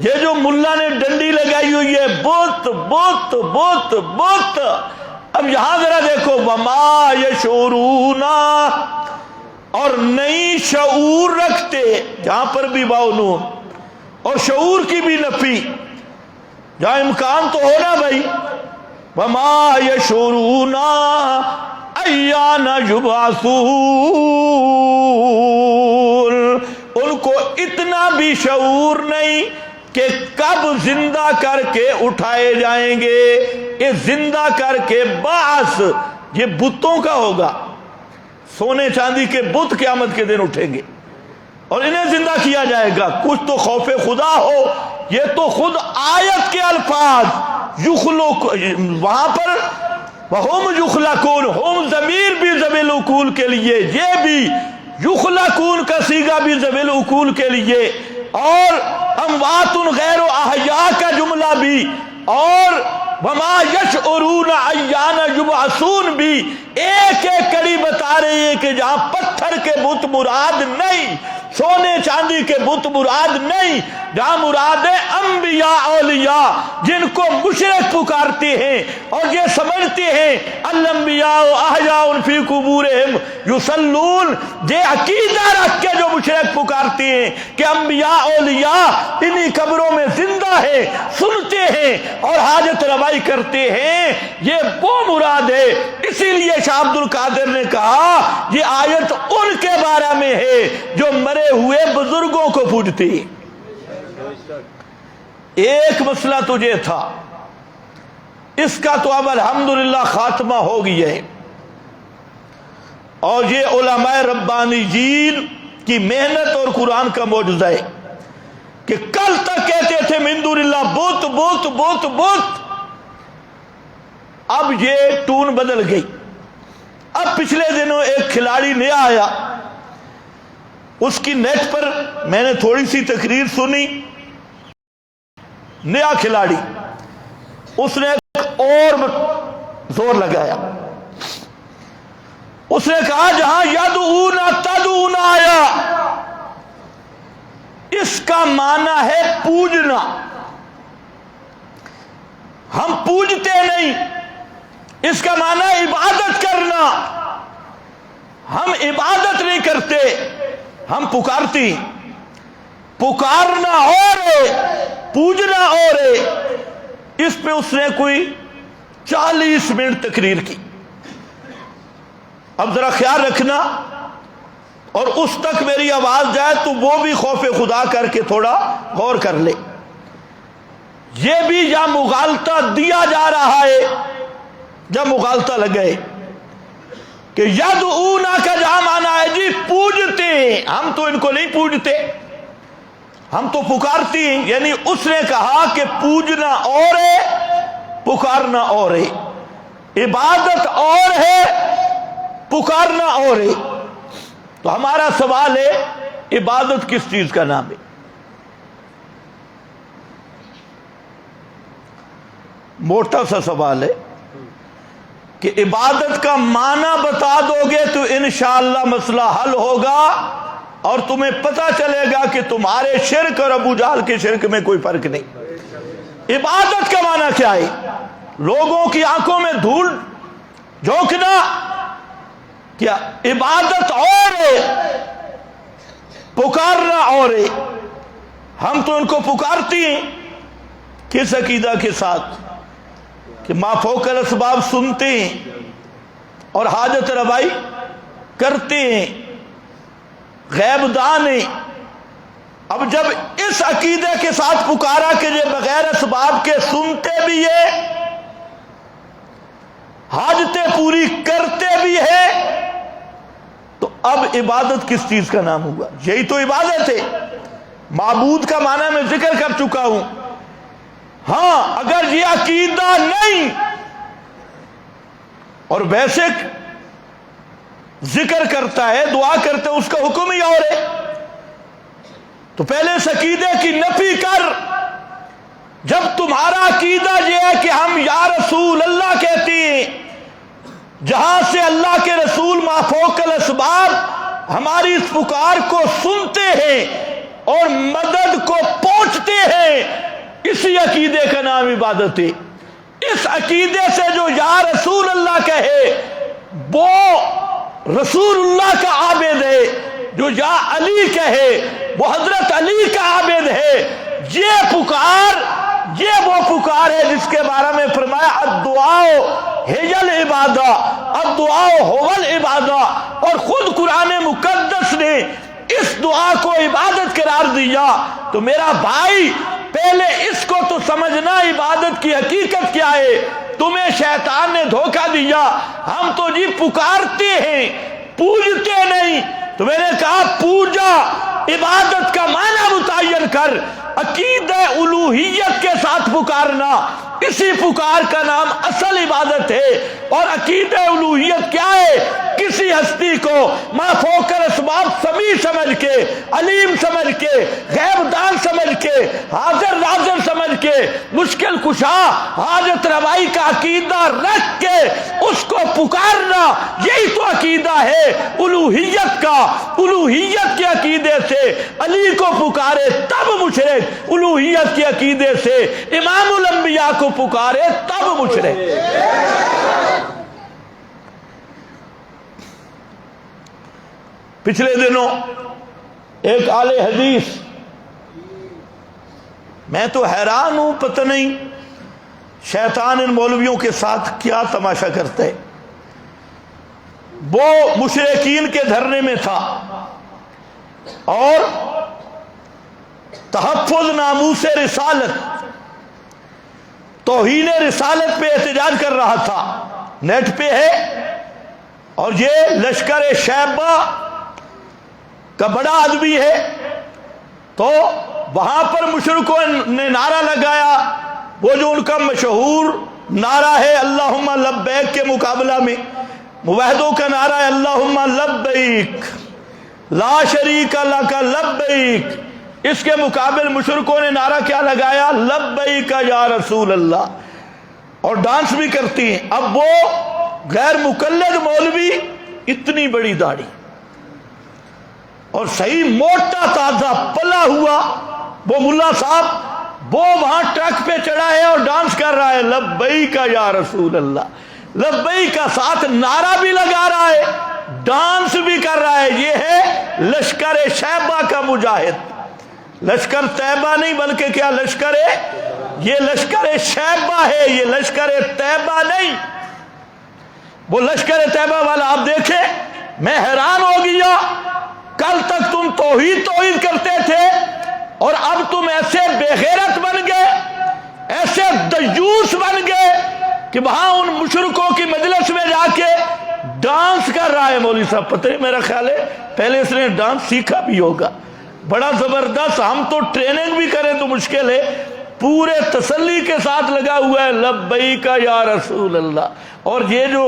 یہ جو ملا نے ڈنڈی لگائی ہوئی ہے، بت بت بت بت۔ اب یہاں ذرا دیکھو، وما یشعرون، اور نہیں شعور رکھتے، جہاں پر بھی واو نون، اور شعور کی بھی نفی، جہاں امکان تو ہونا بھائی، وما یشعرون ایان یبعثون، ان کو اتنا بھی شعور نہیں کہ کب زندہ کر کے اٹھائے جائیں گے۔ یہ زندہ کر کے بعث یہ بتوں کا ہوگا، سونے چاندی کے بت قیامت کے دن اٹھیں گے اور انہیں زندہ کیا جائے گا۔ کچھ تو خوف خدا ہو، یہ تو خود آیت کے الفاظ یخلق، وہاں پر وہم یخلقون، ہم ضمیر بھی ذوی العقول کے لیے، یہ بھی یخلقون کا صیغہ بھی ذوی العقول کے لیے، اور اموات غیر احیاء کا جملہ بھی، اور وما یشعرون ایان یبعثون بھی ایک ایک کڑی بتا رہی ہے کہ جہاں پتھر کے بت مراد نہیں، سونے چاندی کے بت مراد نہیں، جہاں مراد ہے انبیاء اولیاء جن کو مشرک پکارتے ہیں اور یہ سمجھتے ہیں الانبیاء احیاء فی قبورہم یصلون، یہ عقیدہ رکھ کے جو مشرک پکارتے ہیں کہ انبیاء اولیاء انہی قبروں میں زندہ ہیں، سنتے ہیں اور حاجت روائی کرتے ہیں، یہ وہ مراد ہے۔ اسی لیے شاہ عبد القادر نے کہا یہ آیت ان کے بارے میں ہے جو مرے ہوئے بزرگوں کو پوجتے ہیں۔ ایک مسئلہ تجھے تھا، اس کا تو اب الحمدللہ خاتمہ ہو گیا ہے، اور یہ علماء ربانیین کی محنت اور قرآن کا معجزہ ہے کہ کل تک کہتے تھے من دون اللہ بت بت بت بت، اب یہ ٹون بدل گئی۔ اب پچھلے دنوں ایک کھلاڑی نیا آیا، اس کی نیٹ پر میں نے تھوڑی سی تقریر سنی، نیا کھلاڑی، اس نے ایک اور زور لگایا، اس نے کہا جہاں یدعون تدعون آیا، اس کا معنی ہے پوجنا، ہم پوجتے نہیں، اس کا معنی ہے عبادت کرنا، ہم عبادت نہیں کرتے، ہم پکارتی، پکارنا اور ہے پوجنا اور ہے۔ اس پہ اس نے کوئی 40 منٹ تقریر کی۔ اب ذرا خیال رکھنا، اور اس تک میری آواز جائے تو وہ بھی خوف خدا کر کے تھوڑا غور کر لے۔ یہ بھی یا مغالطہ دیا جا رہا ہے جب مغالطہ لگے کہ یدعونا کا جہاں مانا ہے جی پوجتے ہیں، ہم تو ان کو نہیں پوجتے، ہم تو پکارتی ہیں، یعنی اس نے کہا کہ پوجنا اور ہے، پکارنا اور ہے، عبادت اور ہے، پکارنا اور ہے۔ تو ہمارا سوال ہے، عبادت کس چیز کا نام ہے؟ موٹا سا سوال ہے کہ عبادت کا معنی بتا دو گے تو انشاءاللہ مسئلہ حل ہوگا، اور تمہیں پتہ چلے گا کہ تمہارے شرک اور ابو جہل کے شرک میں کوئی فرق نہیں۔ عبادت کا معنی کیا ہے؟ لوگوں کی آنکھوں میں دھول جھونکنا کیا؟ عبادت اور ہے، پکارنا اور ہے۔ ہم تو ان کو پکارتی ہیں کس عقیدہ کے ساتھ؟ کہ ما فوق الاسباب سنتے ہیں اور حاجت روائی کرتے ہیں، غیب دان ہیں۔ اب جب اس عقیدے کے ساتھ پکارا کہ یہ بغیر اسباب کے سنتے بھی ہیں، حاجتیں پوری کرتے بھی ہیں، تو اب عبادت کس چیز کا نام ہوا؟ یہی تو عبادت ہے۔ معبود کا معنی میں ذکر کر چکا ہوں۔ ہاں، اگر یہ عقیدہ نہیں اور بیسک ذکر کرتا ہے، دعا کرتا ہے، اس کا حکم ہی اور ہے، تو پہلے اس عقیدے کی نفی کر۔ جب تمہارا عقیدہ یہ ہے کہ ہم یا رسول اللہ کہتی ہیں، جہاں سے اللہ کے رسول ما فوق الاسباب ہماری اس پکار کو سنتے ہیں اور مدد کو پہنچتے ہیں، اسی عقیدے کا نام عبادت ہے۔ اس عقیدے سے جو یا رسول اللہ کہے وہ رسول اللہ کا عابد ہے، جو یا علی کہے وہ حضرت علی کا عابد ہے۔ یہ پکار، یہ وہ پکار ہے جس کے بارے میں فرمایا الدعاء ہی العبادہ، الدعاء هو العبادہ، اور خود قرآن مقدس نے اس دعا کو عبادت قرار دیا۔ تو میرا بھائی، پہلے اس کو تو سمجھنا عبادت کی حقیقت کیا ہے۔ تمہیں شیطان نے دھوکہ دیا، ہم تو جی پکارتے ہیں، پوجتے نہیں۔ تو میں نے کہا پوجا، عبادت کا معنی متعین کر۔ عقیدہ الوہیت کے ساتھ پکارنا، اسی پکار کا نام اصل عبادت ہے۔ اور عقیدہ الوہیت کیا ہے؟ کسی ہستی کو ما فوق الاسباب سمیع سمجھ کے، علیم سمجھ کے، غیب دان سمجھ کے، حاضر ناظر سمجھ کے، مشکل کشا، حاجت روائی کا عقیدہ رکھ کے اس کو پکارنا، یہی تو عقیدہ ہے الوہیت کا۔ الوہیت کے عقیدے سے علی کو پکارے تب مشرک، الوہیت کے عقیدے سے امام الانبیاء کو پکارے تب مشرک۔ پچھلے دنوں ایک اہل حدیث، میں تو حیران ہوں، پتہ نہیں شیطان ان مولویوں کے ساتھ کیا تماشا کرتا ہے۔ وہ مشرکین کے دھرنے میں تھا اور تحفظ ناموس رسالت، توہین رسالت پہ احتجاج کر رہا تھا۔ نیٹ پہ ہے، اور یہ لشکر شیبہ کا بڑا آدمی ہے۔ تو وہاں پر مشرکوں نے نعرہ لگایا، وہ جو ان کا مشہور نعرہ ہے اللہم لبیک کے مقابلہ میں موحدوں کا نعرہ ہے اللہم لبیک لا شریک لک لبیک، اس کے مقابل مشرکوں نے نعرہ کیا لگایا؟ لبیک یا رسول اللہ، اور ڈانس بھی کرتی ہیں۔ اب وہ غیر مقلد مولوی، اتنی بڑی داڑھی اور صحیح موٹا تازہ پلا ہوا وہ ملا صاحب، وہ وہاں ٹرک پہ چڑھا ہے اور ڈانس کر رہا ہے لبیک یا رسول اللہ، لبیک کا ساتھ نعرہ بھی لگا رہا ہے، ڈانس بھی کر رہا ہے۔ یہ ہے لشکر شیبہ کا مجاہد، لشکر طیبہ نہیں بلکہ کیا لشکر ہے؟ یہ لشکر شیبہ ہے، یہ لشکر طیبہ نہیں۔ وہ لشکر طیبہ والا آپ دیکھیں، میں حیران ہو گیا۔ کل تک تم توحید کرتے تھے اور اب تم ایسے بے غیرت بن گئے، ایسے دیوس بن گئے کہ وہاں ان مشرکوں کی مجلس میں جا کے ڈانس کر رہا ہے۔ مولوی صاحب پتہ نہیں، میرا خیال ہے پہلے اس نے ڈانس سیکھا بھی ہوگا، بڑا زبردست، ہم تو ٹریننگ بھی کریں تو مشکل ہے، پورے تسلی کے ساتھ لگا ہوا ہے لبیک یا رسول اللہ۔ اور یہ جو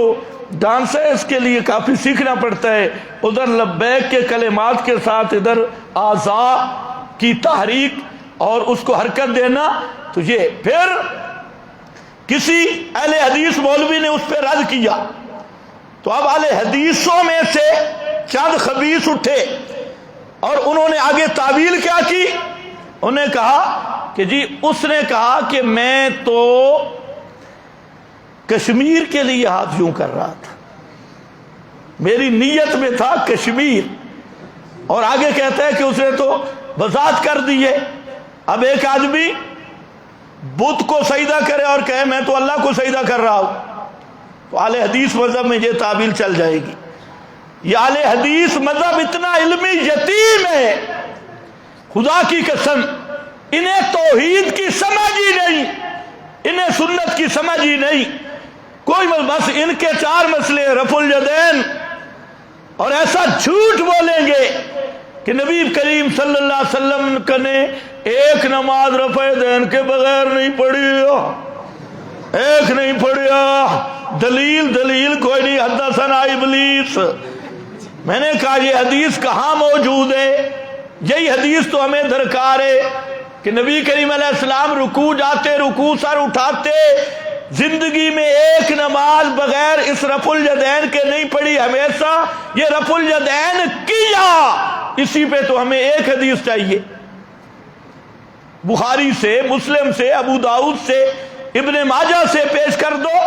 ڈانس ہے اس کے لیے کافی سیکھنا پڑتا ہے، ادھر لبیک کے کلمات کے ساتھ ادھر اعضاء کی تحریک اور اس کو حرکت دینا۔ تو یہ پھر کسی اہل حدیث مولوی نے اس پہ رد کیا، تو اب اہل حدیثوں میں سے چند خبیث اٹھے اور انہوں نے آگے تعویل کیا کی، انہوں نے کہا کہ جی اس نے کہا کہ میں تو کشمیر کے لیے ہاتھ یوں کر رہا تھا، میری نیت میں تھا کشمیر، اور آگے کہتا ہے کہ اس نے تو وضاحت کر دیے۔ اب ایک آدمی بت کو سجدہ کرے اور کہے میں تو اللہ کو سجدہ کر رہا ہوں، تو اہل حدیث مذہب میں یہ تعبیر چل جائے گی۔ یہ اہل حدیث مذہب اتنا علمی یتیم ہے، خدا کی قسم انہیں توحید کی سمجھ ہی نہیں، انہیں سنت کی سمجھ ہی نہیں، کوئی بس ان کے چار مسئلے رفع الیدین، اور ایسا جھوٹ بولیں گے کہ نبی کریم صلی اللہ علیہ وسلم نے ایک نماز رفع الیدین کے بغیر نہیں پڑھی، ایک نہیں پڑھیا، دلیل کوئی نہیں، حدثنا ابلیس۔ میں نے کہا یہ حدیث کہاں موجود ہے؟ یہی حدیث تو ہمیں درکار ہے کہ نبی کریم علیہ السلام رکوع جاتے، رکوع سر اٹھاتے، زندگی میں ایک نماز بغیر اس رفع الیدین کے نہیں پڑھی، ہمیشہ یہ رفع الیدین کیا۔ اسی پہ تو ہمیں ایک حدیث چاہیے، بخاری سے، مسلم سے، ابو داؤد سے، ابن ماجہ سے پیش کر دو،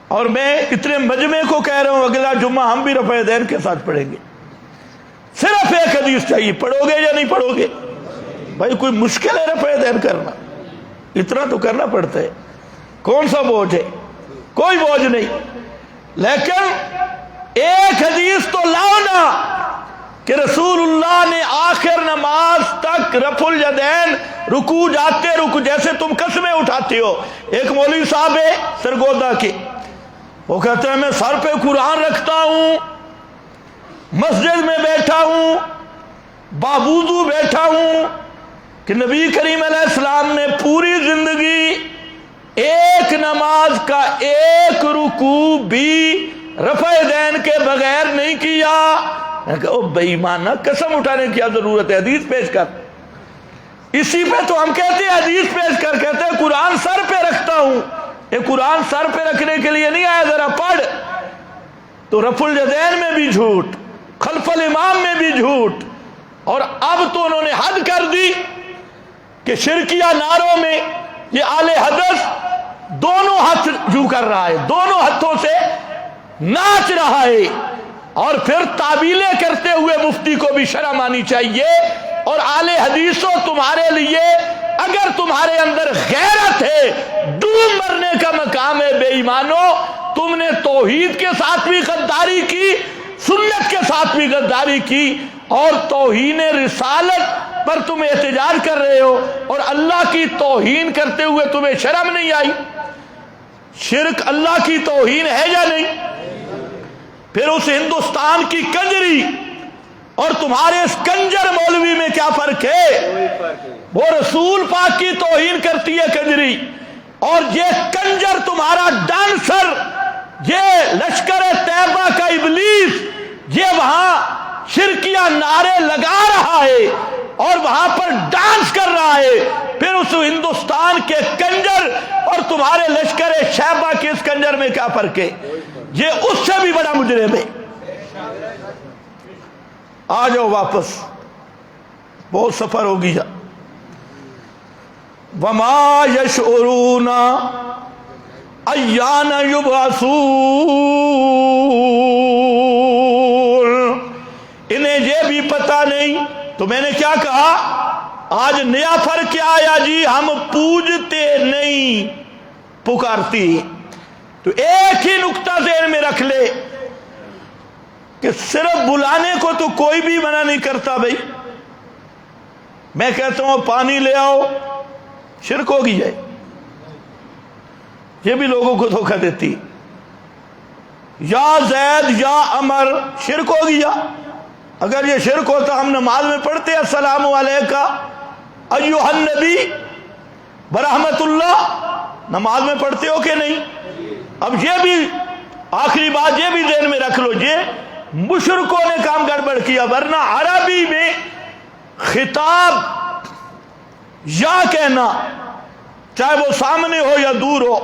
اور میں اتنے مجمع کو کہہ رہا ہوں اگلا جمعہ ہم بھی رفع الیدین کے ساتھ پڑھیں گے۔ صرف ایک حدیث چاہیے، پڑھو گے یا نہیں پڑھو گے؟ بھائی کوئی مشکل ہے رفع الیدین کرنا؟ اتنا تو کرنا پڑتا ہے، کون سا بوجھ ہے؟ کوئی بوجھ نہیں۔ لیکن ایک حدیث تو لاؤ نا کہ رسول اللہ نے آخر نماز تک رفع الیدین رکوع جاتے رکوع، جیسے تم قسمیں اٹھاتے ہو۔ ایک مولوی صاحب ہے سرگودا کے، وہ کہتے ہیں میں سر پہ قرآن رکھتا ہوں، مسجد میں بیٹھا ہوں، بابوضو بیٹھا ہوں، کہ نبی کریم علیہ السلام نے پوری زندگی ایک نماز کا ایک رکوع بھی رفع الیدین کے بغیر نہیں کیا۔ میں کہا او بے ایمانہ، قسم اٹھانے کی کیا ضرورت ہے، حدیث پیش کر۔ اسی پہ تو ہم کہتے ہیں حدیث پیش کر، کہتے ہیں قرآن سر پہ رکھتا ہوں۔ یہ قرآن سر پہ رکھنے کے لیے نہیں آیا، ذرا پڑھ۔ تو رفع الیدین میں بھی جھوٹ، خلف الامام میں بھی جھوٹ، اور اب تو انہوں نے حد کر دی کہ شرکیہ نعروں میں یہ اہل حدث دونوں ہاتھ یوں کر رہا ہے، دونوں ہاتھوں سے ناچ رہا ہے، اور پھر تعویلیں کرتے ہوئے مفتی کو بھی شرم آنی چاہیے۔ اور اہل حدیثوں تمہارے لیے اگر تمہارے اندر غیرت ہے، ڈوب مرنے کا مقام ہے بے ایمانو۔ تم نے توحید کے ساتھ بھی غداری کی، سنت کے ساتھ بھی غداری کی، اور توہین رسالت پر تم احتجاج کر رہے ہو، اور اللہ کی توہین کرتے ہوئے تمہیں شرم نہیں آئی؟ شرک اللہ کی توہین ہے یا نہیں؟ پھر اس ہندوستان کی کنجری اور تمہارے اس کنجر مولوی میں کیا فرق ہے؟ وہ رسول پاک کی توہین کرتی ہے کنجری، اور یہ کنجر تمہارا ڈانسر، یہ لشکر طیبہ کا ابلیس، یہ وہاں شرکیہ نعرے لگا رہا ہے اور وہاں پر ڈانس کر رہا ہے۔ پھر اس ہندوستان کے کنجر اور تمہارے لشکر شیبہ کے اس کنجر میں کیا فرق ہے؟ یہ اس سے بھی بڑا مجرم ہے۔ آ جاؤ واپس، بہت سفر ہو گیا۔ وما یشعرون ایان یبعثون، انہیں یہ بھی پتہ نہیں۔ تو میں نے کیا کہا؟ آج نیا فرق کیا آیا جی؟ ہم پوجتے نہیں، پکارتی۔ تو ایک ہی نقطہ ذہن میں رکھ لے کہ صرف بلانے کو تو کوئی بھی منع نہیں کرتا۔ بھائی میں کہتا ہوں پانی لے آؤ، شرک ہوگی ہے، یہ بھی لوگوں کو دھوکہ دیتی۔ یا زید یا عمر، شرک ہو گیا۔ اگر یہ شرک ہوتا ہم نماز میں پڑھتے السلام علیکہ ایھا النبی برحمت اللہ، نماز میں پڑھتے ہو کہ نہیں؟ اب یہ بھی آخری بات یہ بھی ذہن میں رکھ لو، یہ مشرکوں نے کام گڑبڑ کیا، ورنہ عربی میں خطاب یا کہنا چاہے وہ سامنے ہو یا دور ہو،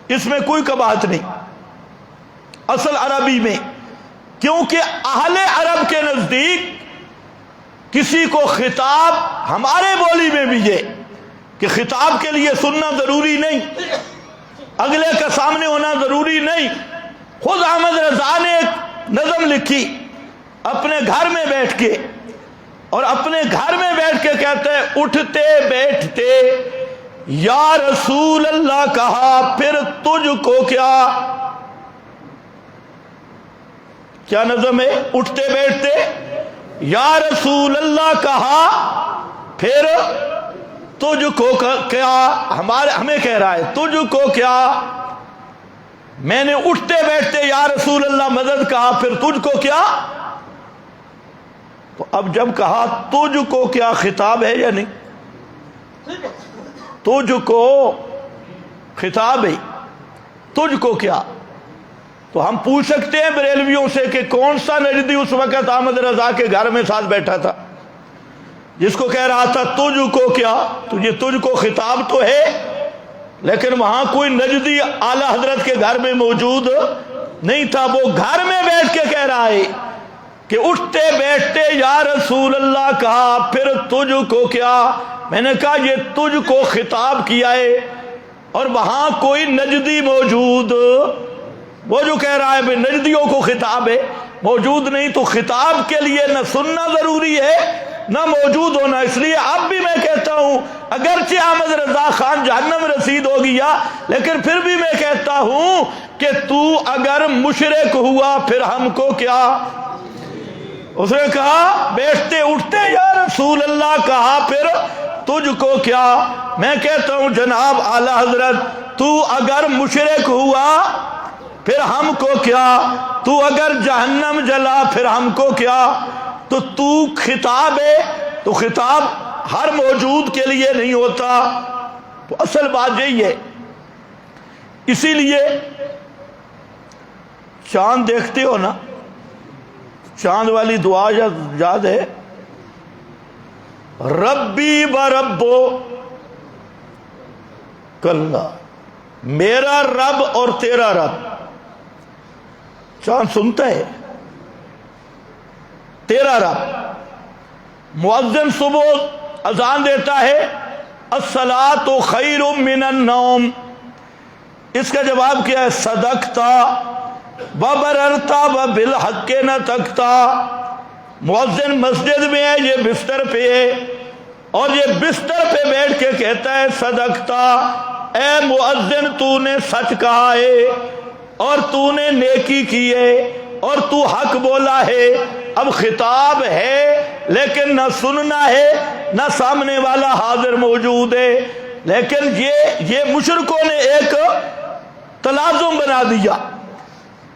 اس میں کوئی قباحت نہیں اصل عربی میں، کیونکہ اہل عرب کے نزدیک کسی کو خطاب ہمارے بولی میں بھی یہ کہ خطاب کے لیے سننا ضروری نہیں، اگلے کا سامنے ہونا ضروری نہیں۔ خود احمد رضا نے ایک نظم لکھی اپنے گھر میں بیٹھ کے، اور اپنے گھر میں بیٹھ کے کہتے ہیں اٹھتے بیٹھتے یا رسول اللہ کہا پھر تجھ کو کیا نظم ہے؟ اٹھتے بیٹھتے یا رسول اللہ کہا پھر تجھ کو کیا، ہمیں کہہ رہا ہے تجھ کو کیا، میں نے اٹھتے بیٹھتے یا رسول اللہ مدد کہا پھر تجھ کو کیا۔ تو اب جب کہا تجھ کو کیا، خطاب ہے یا نہیں؟ تجھ کو خطاب ہے، تجھ کو کیا؟ تو ہم پوچھ سکتے ہیں بریلویوں سے کہ کون سا نجدی اس وقت احمد رضا کے گھر میں ساتھ بیٹھا تھا جس کو کہہ رہا تھا تجھ کو کیا؟ تو یہ تجھ کو خطاب تو ہے، لیکن وہاں کوئی نجدی اعلی حضرت کے گھر میں موجود نہیں تھا، وہ گھر میں بیٹھ کے کہہ رہا ہے کہ اٹھتے بیٹھتے یا رسول اللہ کہا پھر تجھ کو کیا۔ میں نے کہا یہ تجھ کو خطاب کیا ہے، اور وہاں کوئی نجدی موجود، وہ جو کہہ رہا ہے بھئی نجدیوں کو خطاب ہے، موجود نہیں، تو خطاب کے لیے نہ سننا ضروری ہے نہ موجود ہونا۔ اس لیے اب بھی میں کہتا ہوں اگرچہ احمد رضا خان جہنم رسید ہو گیا، لیکن پھر بھی میں کہتا ہوں کہ تو اگر مشرک ہوا پھر ہم کو کیا؟ اس نے کہا بیٹھتے اٹھتے یا رسول اللہ کہا پھر تجھ کو کیا۔ میں کہتا ہوں جناب اعلی حضرت تو اگر مشرک ہوا پھر ہم کو کیا، تو اگر جہنم جلا پھر ہم کو کیا؟ تو خطاب ہے، تو خطاب ہر موجود کے لیے نہیں ہوتا۔ تو اصل بات یہی ہے، اسی لیے چاند دیکھتے ہو نا، چاند والی دعا یاد ہے؟ ربی و ربو کلا، میرا رب اور تیرا رب۔ چاند سنتا ہے تیرا رب۔ مؤذن صبح اذان دیتا ہے الصلاۃ خیر من النوم، اس کا جواب کیا ہے؟ صدقتا وبررتا وبالحق نطقتا۔ مؤذن مسجد میں ہے، یہ بستر پہ ہے، اور یہ بستر پہ بیٹھ کے کہتا ہے صدقتا، اے مؤذن تو نے سچ کہا ہے اور تو نے نیکی کی ہے اور تو حق بولا ہے۔ اب خطاب ہے لیکن نہ سننا ہے نہ سامنے والا حاضر موجود ہے، لیکن یہ مشرکوں نے ایک تلازم بنا دیا۔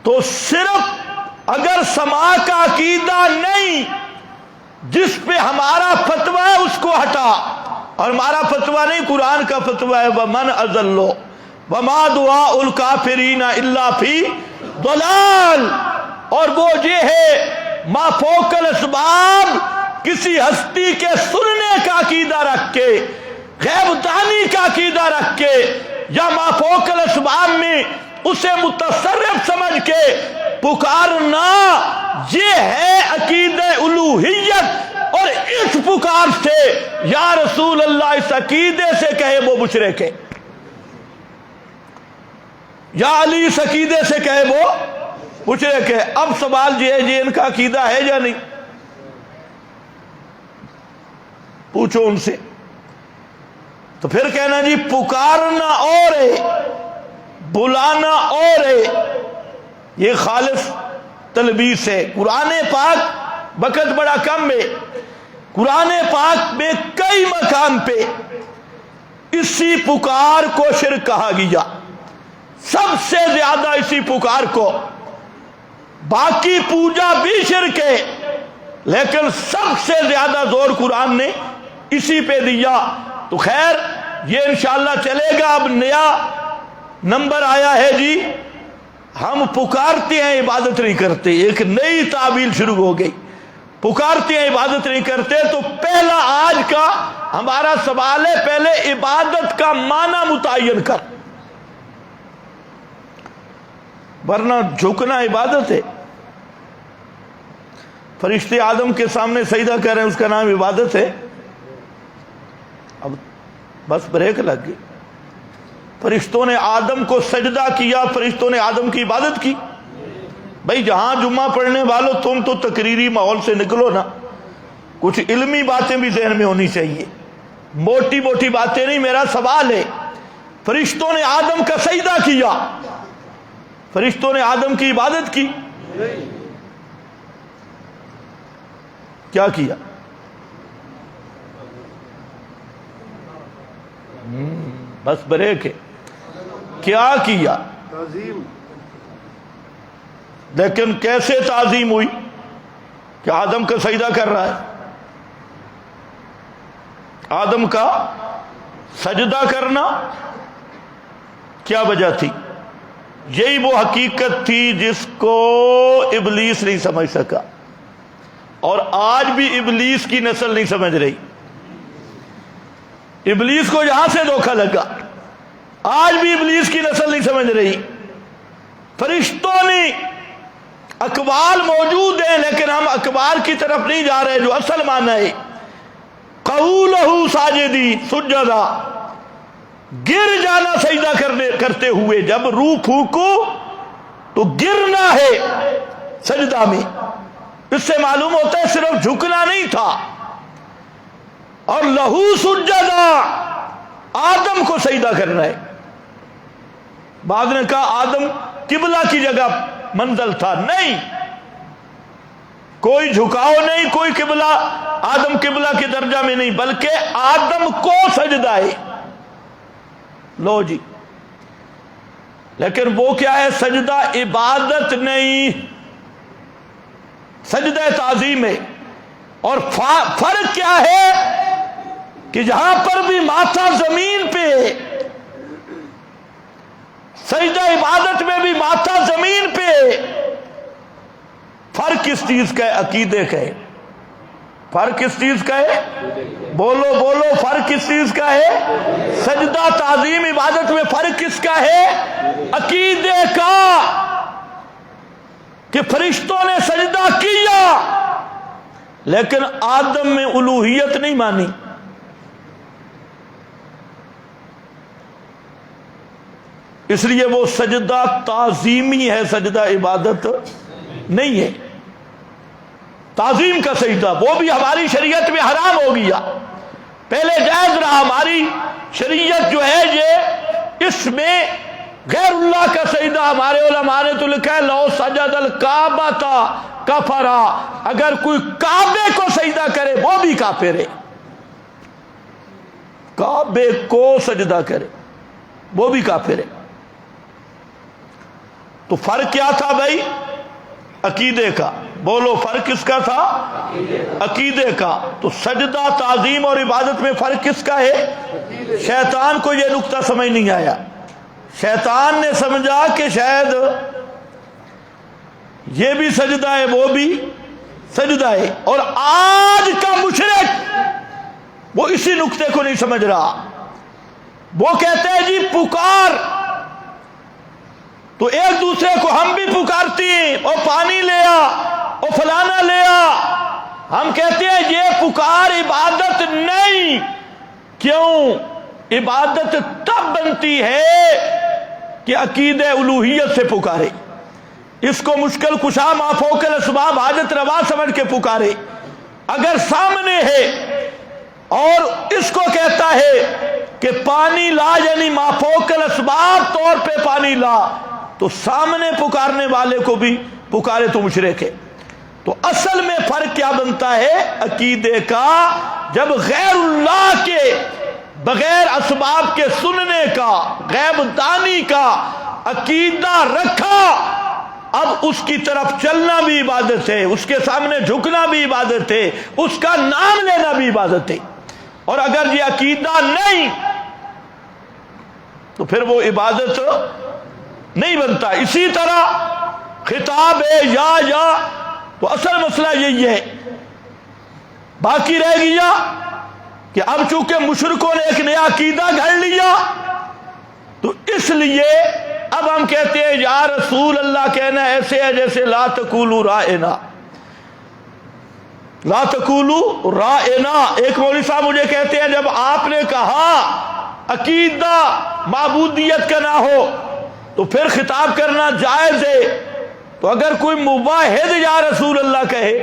تو صرف اگر سماع کا عقیدہ نہیں، جس پہ ہمارا فتویٰ ہے اس کو ہٹا، اور ہمارا فتویٰ نہیں قرآن کا فتویٰ ہے وَمَنْ أَضَلُّ وَمَا دُعَاءُ الْكَافِرِينَ إِلَّا فِي ضَلَالٍ۔ اور وہ یہ ہے ما فوق الاسباب، کسی ہستی کے سننے کا عقیدہ رکھ کے، غیب دانی کا عقیدہ رکھ کے، یا ما فوق الاسباب میں اسے متصرف سمجھ کے پکارنا، یہ ہے عقیدہ الوہیت۔ اور اس پکار سے یا رسول اللہ اس عقیدے سے کہے وہ مشرک ہے، یا علی اس عقیدے سے کہے وہ مشرک ہے۔ اب سوال یہ ہے یہ ان کا عقیدہ ہے یا نہیں؟ پوچھو ان سے۔ تو پھر کہنا جی پکارنا اور ہے، بلانا اور ہے، یہ خالص تلبیس ہے۔ قرآن پاک، وقت بڑا کم ہے، قرآن پاک میں کئی مقام پہ اسی پکار کو شرک کہا گیا، سب سے زیادہ اسی پکار کو۔ باقی پوجا بھی شرک ہے، لیکن سب سے زیادہ زور قرآن نے اسی پہ دیا. تو خیر یہ انشاءاللہ چلے گا. اب نیا نمبر آیا ہے جی، ہم پکارتے ہیں عبادت نہیں کرتے. ایک نئی تعبیر شروع ہو گئی، پکارتے ہیں عبادت نہیں کرتے. تو پہلا آج کا ہمارا سوال ہے، پہلے عبادت کا معنی متعین کر، ورنہ جھکنا عبادت ہے. فرشتے آدم کے سامنے سجدہ کر رہے ہیں، اس کا نام عبادت ہے؟ اب بس بریک لگ گئی. فرشتوں نے آدم کو سجدہ کیا، فرشتوں نے آدم کی عبادت کی. بھائی جہاں جمعہ پڑھنے والوں تم تو تقریری ماحول سے نکلو نا، کچھ علمی باتیں بھی ذہن میں ہونی چاہیے، موٹی موٹی باتیں نہیں. میرا سوال ہے، فرشتوں نے آدم کا سجدہ کیا، فرشتوں نے آدم کی عبادت کی؟ کیا کیا؟ بس بریک ہے. کیا کیا؟ تعظیم. لیکن کیسے تعظیم ہوئی کہ آدم کا سجدہ کر رہا ہے؟ آدم کا سجدہ کرنا کیا وجہ تھی؟ یہی وہ حقیقت تھی جس کو ابلیس نہیں سمجھ سکا، اور آج بھی ابلیس کی نسل نہیں سمجھ رہی. ابلیس کو یہاں سے دھوکہ لگا، آج بھی ابلیس کی نسل نہیں سمجھ رہی. فرشتوں نے اقوال موجود ہیں، لیکن ہم اقوال کی طرف نہیں جا رہے. جو اصل معنی ہے قَوْلَهُ ساجدی سجدہ، گر جانا سجدہ کرتے ہوئے. جب روح پھونکو تو گرنا ہے سجدہ میں. اس سے معلوم ہوتا ہے صرف جھکنا نہیں تھا. اور لہو سجدہ، آدم کو سجدہ کرنا ہے. بعد نے کہا آدم قبلہ کی جگہ منزل تھا. نہیں، کوئی جھکاؤ نہیں، کوئی قبلہ، آدم قبلہ کے درجہ میں نہیں، بلکہ آدم کو سجدہ ہے. لو جی، لیکن وہ کیا ہے؟ سجدہ عبادت نہیں، سجدہ تعظیم ہے. اور فرق کیا ہے کہ جہاں پر بھی ماتھا زمین پہ، سجدہ عبادت میں بھی ماتھا زمین پہ. فرق کس چیز کا ہے؟ عقیدے کا ہے. فرق کس چیز کا ہے؟ بولو بولو، فرق کس چیز کا ہے؟ سجدہ تعظیم عبادت میں فرق کس کا ہے؟ عقیدے کا. کہ فرشتوں نے سجدہ کیا لیکن آدم میں الوہیت نہیں مانی. اس لیے وہ سجدہ تعظیمی ہے، سجدہ عبادت نہیں ہے. تعظیم کا سجدہ وہ بھی ہماری شریعت میں حرام ہو گیا. پہلے جائز رہا، ہماری شریعت جو ہے یہ اس میں غیر اللہ کا سجدہ، ہمارے علماء نے تو لکھا ہے لو سجد الکعبہ کفرا، اگر کوئی کعبے کو سجدہ کرے وہ بھی کافر ہے. کعبے کو سجدہ کرے وہ بھی کافر ہے. تو فرق کیا تھا بھائی؟ عقیدے کا. بولو فرق کس کا تھا؟ عقیدے کا. تو سجدہ تعظیم اور عبادت میں فرق کس کا ہے؟ شیطان کو یہ نقطہ سمجھ نہیں آیا. شیطان نے سمجھا کہ شاید یہ بھی سجدہ ہے وہ بھی سجدہ ہے. اور آج کا مشرک وہ اسی نقطے کو نہیں سمجھ رہا. وہ کہتے ہیں جی پکار، تو ایک دوسرے کو ہم بھی پکارتی ہیں، اور پانی لیا اور فلانا لیا. ہم کہتے ہیں یہ پکار عبادت نہیں. کیوں؟ عبادت تب بنتی ہے کہ عقیدہ الوہیت سے پکارے، اس کو مشکل کشا ما فوق الاسباب حاجت روا سمجھ کے پکارے. اگر سامنے ہے اور اس کو کہتا ہے کہ پانی لا، یعنی ما فوق الاسباب طور پہ پانی لا، تو سامنے پکارنے والے کو بھی پکارے تو مشرک ہے. تو اصل میں فرق کیا بنتا ہے؟ عقیدے کا. جب غیر اللہ کے بغیر اسباب کے سننے کا، غیب دانی کا عقیدہ رکھا، اب اس کی طرف چلنا بھی عبادت ہے، اس کے سامنے جھکنا بھی عبادت ہے، اس کا نام لینا بھی عبادت ہے۔ اور اگر یہ عقیدہ نہیں تو پھر وہ عبادت نہیں بنتا۔ اسی طرح خطاب ہے یا تو اصل مسئلہ یہی ہے، باقی رہ گیا کہ اب چونکہ مشرکوں نے ایک نیا عقیدہ گھڑ لیا تو اس لیے اب ہم کہتے ہیں یا رسول اللہ کہنا ایسے ہے جیسے لا تقولوا رائنا، لا تقولوا رائنا۔ ایک مولوی صاحب مجھے کہتے ہیں جب آپ نے کہا عقیدہ معبودیت کا نہ ہو تو پھر خطاب کرنا جائز ہے، تو اگر کوئی مواحد یا رسول اللہ کہے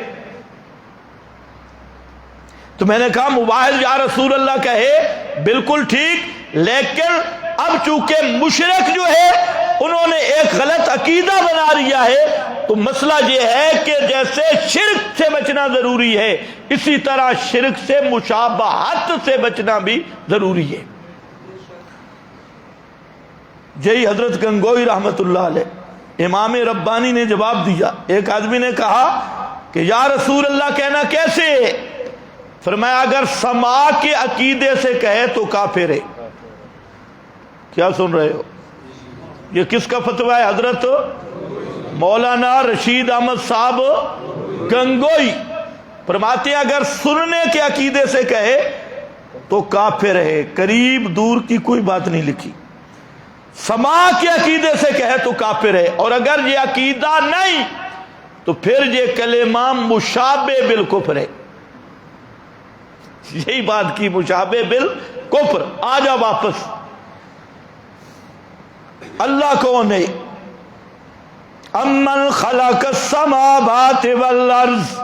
تو میں نے کہا مواحد یا رسول اللہ کہے بالکل ٹھیک، لیکن اب چونکہ مشرک جو ہے انہوں نے ایک غلط عقیدہ بنا لیا ہے، تو مسئلہ یہ ہے کہ جیسے شرک سے بچنا ضروری ہے اسی طرح شرک سے مشابہت سے بچنا بھی ضروری ہے۔ یہی حضرت گنگوئی رحمت اللہ علیہ امام ربانی نے جواب دیا۔ ایک آدمی نے کہا کہ یا رسول اللہ کہنا کیسے ہے؟ فرمایا اگر سما کے عقیدے سے کہے تو کافر ہے۔ کیا سن رہے ہو؟ یہ کس کا فتویٰ ہے؟ حضرت مولانا رشید احمد صاحب گنگوئی فرماتے ہیں اگر سننے کے عقیدے سے کہے تو کافر ہے، قریب دور کی کوئی بات نہیں لکھی۔ سما کے عقیدے سے کہے تو کافر ہے، اور اگر یہ عقیدہ نہیں تو پھر یہ کلمہ مشابہ بالکفر ہے۔ یہی بات کی، مشابہ بالکفر۔ آ جا واپس، اللہ کون ہے؟ امن خلق السماوات والارض،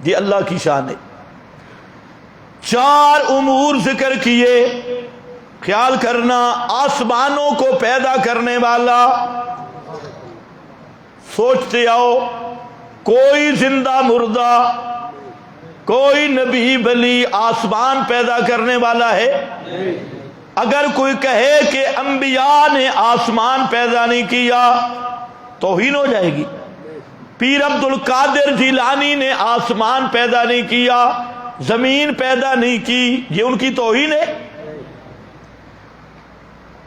یہ اللہ کی شان ہے۔ چار امور ذکر کیے، خیال کرنا، آسمانوں کو پیدا کرنے والا، سوچتے آؤ کوئی زندہ مردہ، کوئی نبی ولی آسمان پیدا کرنے والا ہے؟ اگر کوئی کہے کہ انبیاء نے آسمان پیدا نہیں کیا توہین ہو جائے گی۔ پیر عبد القادر جیلانی نے آسمان پیدا نہیں کیا، زمین پیدا نہیں کی، یہ ان کی توہین ہے۔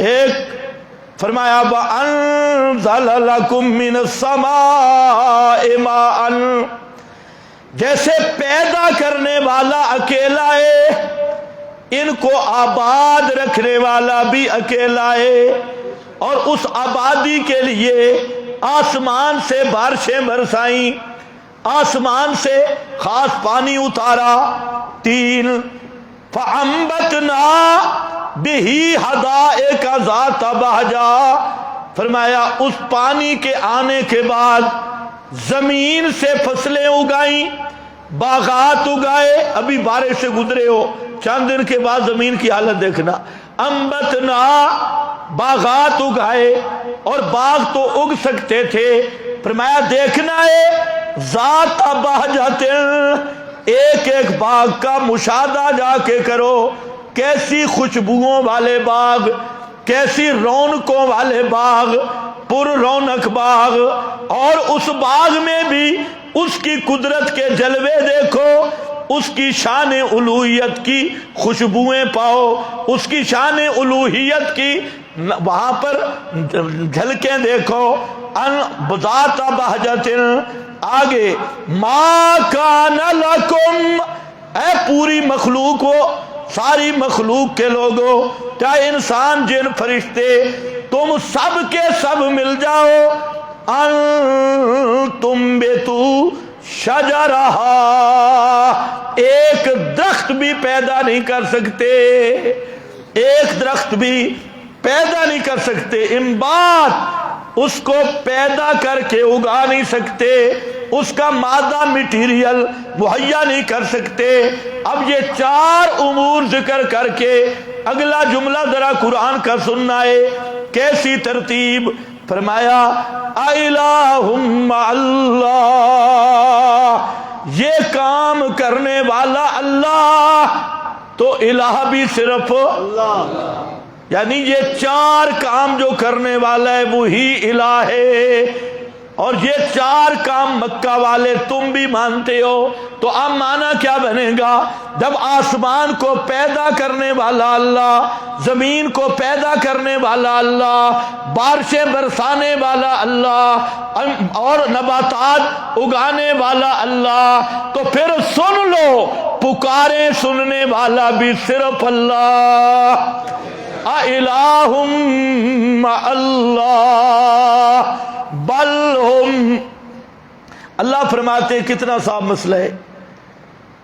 ایک فرمایا وَأَنزَلَ لَكُم مِّنَ السَّمَاءِ مَاءً، جیسے پیدا کرنے والا اکیلا ہے ان کو آباد رکھنے والا بھی اکیلا ہے، اور اس آبادی کے لیے آسمان سے بارشیں برسائیں، آسمان سے خاص پانی اتارا۔ تین فَأَنبَتْنَا بِهِ حَدَائِقَ ذَاتَ بَهْجَةٍ، فرمایا اس پانی کے آنے کے بعد زمین سے فصلیں اگائیں، باغات اگائے۔ ابھی بارش سے گزرے ہو، چند دن کے بعد زمین کی حالت دیکھنا۔ انبتنا، باغات اگائے، اور باغ تو اگ سکتے تھے، فرمایا دیکھنا ہے ذات بہجت، ایک ایک باغ کا مشاہدہ جا کے کرو، کیسی خوشبوؤں والے باغ، کیسی رونقوں والے باغ، پر رونق باغ، اور اس باغ میں بھی اس کی قدرت کے جلوے دیکھو، اس کی شان الوہیت کی خوشبوئیں پاؤ، اس کی شان الوہیت کی وہاں پر جھلکیں دیکھو۔ ذات بہجت، آگے ما کان لکم، اے پوری مخلوق ہو، ساری مخلوق کے لوگوں، چاہے انسان جن فرشتے، تم سب کے سب مل جاؤ، تم بیتو شجرہا، ایک درخت بھی پیدا نہیں کر سکتے، ایک درخت بھی پیدا نہیں کر سکتے، انبات اس کو پیدا کر کے اگا نہیں سکتے، اس کا مادہ مٹیریل مہیا نہیں کر سکتے۔ اب یہ چار امور ذکر کر کے اگلا جملہ ذرا قرآن کا سننا ہے، کیسی ترتیب؟ فرمایا اِلَٰهٌ مَّعَ اللَّهِ، یہ کام کرنے والا اللہ، تو الہ بھی صرف اللہ، یعنی یہ چار کام جو کرنے والا ہے وہی الہ ہے، اور یہ چار کام مکہ والے تم بھی مانتے ہو، تو اب معنی کیا بنے گا؟ جب آسمان کو پیدا کرنے والا اللہ، زمین کو پیدا کرنے والا اللہ، بارشیں برسانے والا اللہ، اور نباتات اگانے والا اللہ، تو پھر سن لو پکاریں سننے والا بھی صرف اللہ۔ اِلَٰهٌ مَّعَ اللَّهِ بل ہم، اللہ فرماتے کتنا صاف مسئلہ ہے،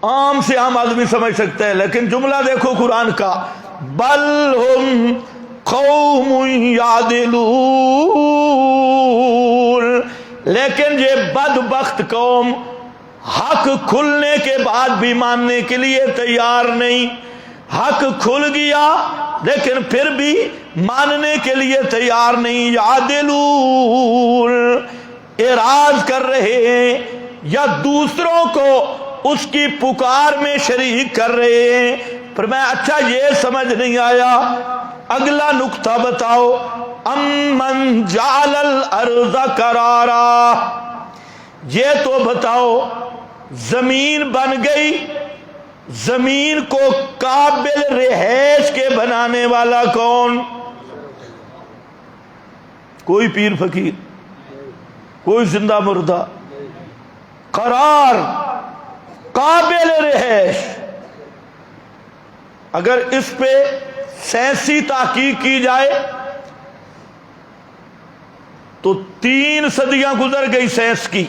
عام سے عام آدمی سمجھ سکتا ہے، لیکن جملہ دیکھو قرآن کا، بل ہم قوم یعدلون، لیکن یہ بدبخت قوم حق کھلنے کے بعد بھی ماننے کے لیے تیار نہیں۔ حق کھل گیا لیکن پھر بھی ماننے کے لیے تیار نہیں۔ یعدلون، اعراض کر رہے ہیں یا دوسروں کو اس کی پکار میں شریک کر رہے ہیں۔ فرمایا اچھا یہ سمجھ نہیں آیا، اگلا نقطہ بتاؤ، امن جعل الارض قرارا، یہ تو بتاؤ زمین بن گئی، زمین کو قابل رہائش کے بنانے والا کون؟ کوئی پیر فقیر، کوئی زندہ مردہ، قرار، قابل رہائش۔ اگر اس پہ سائنسی تحقیق کی جائے تو 3 صدیاں گزر گئی سائنس کی،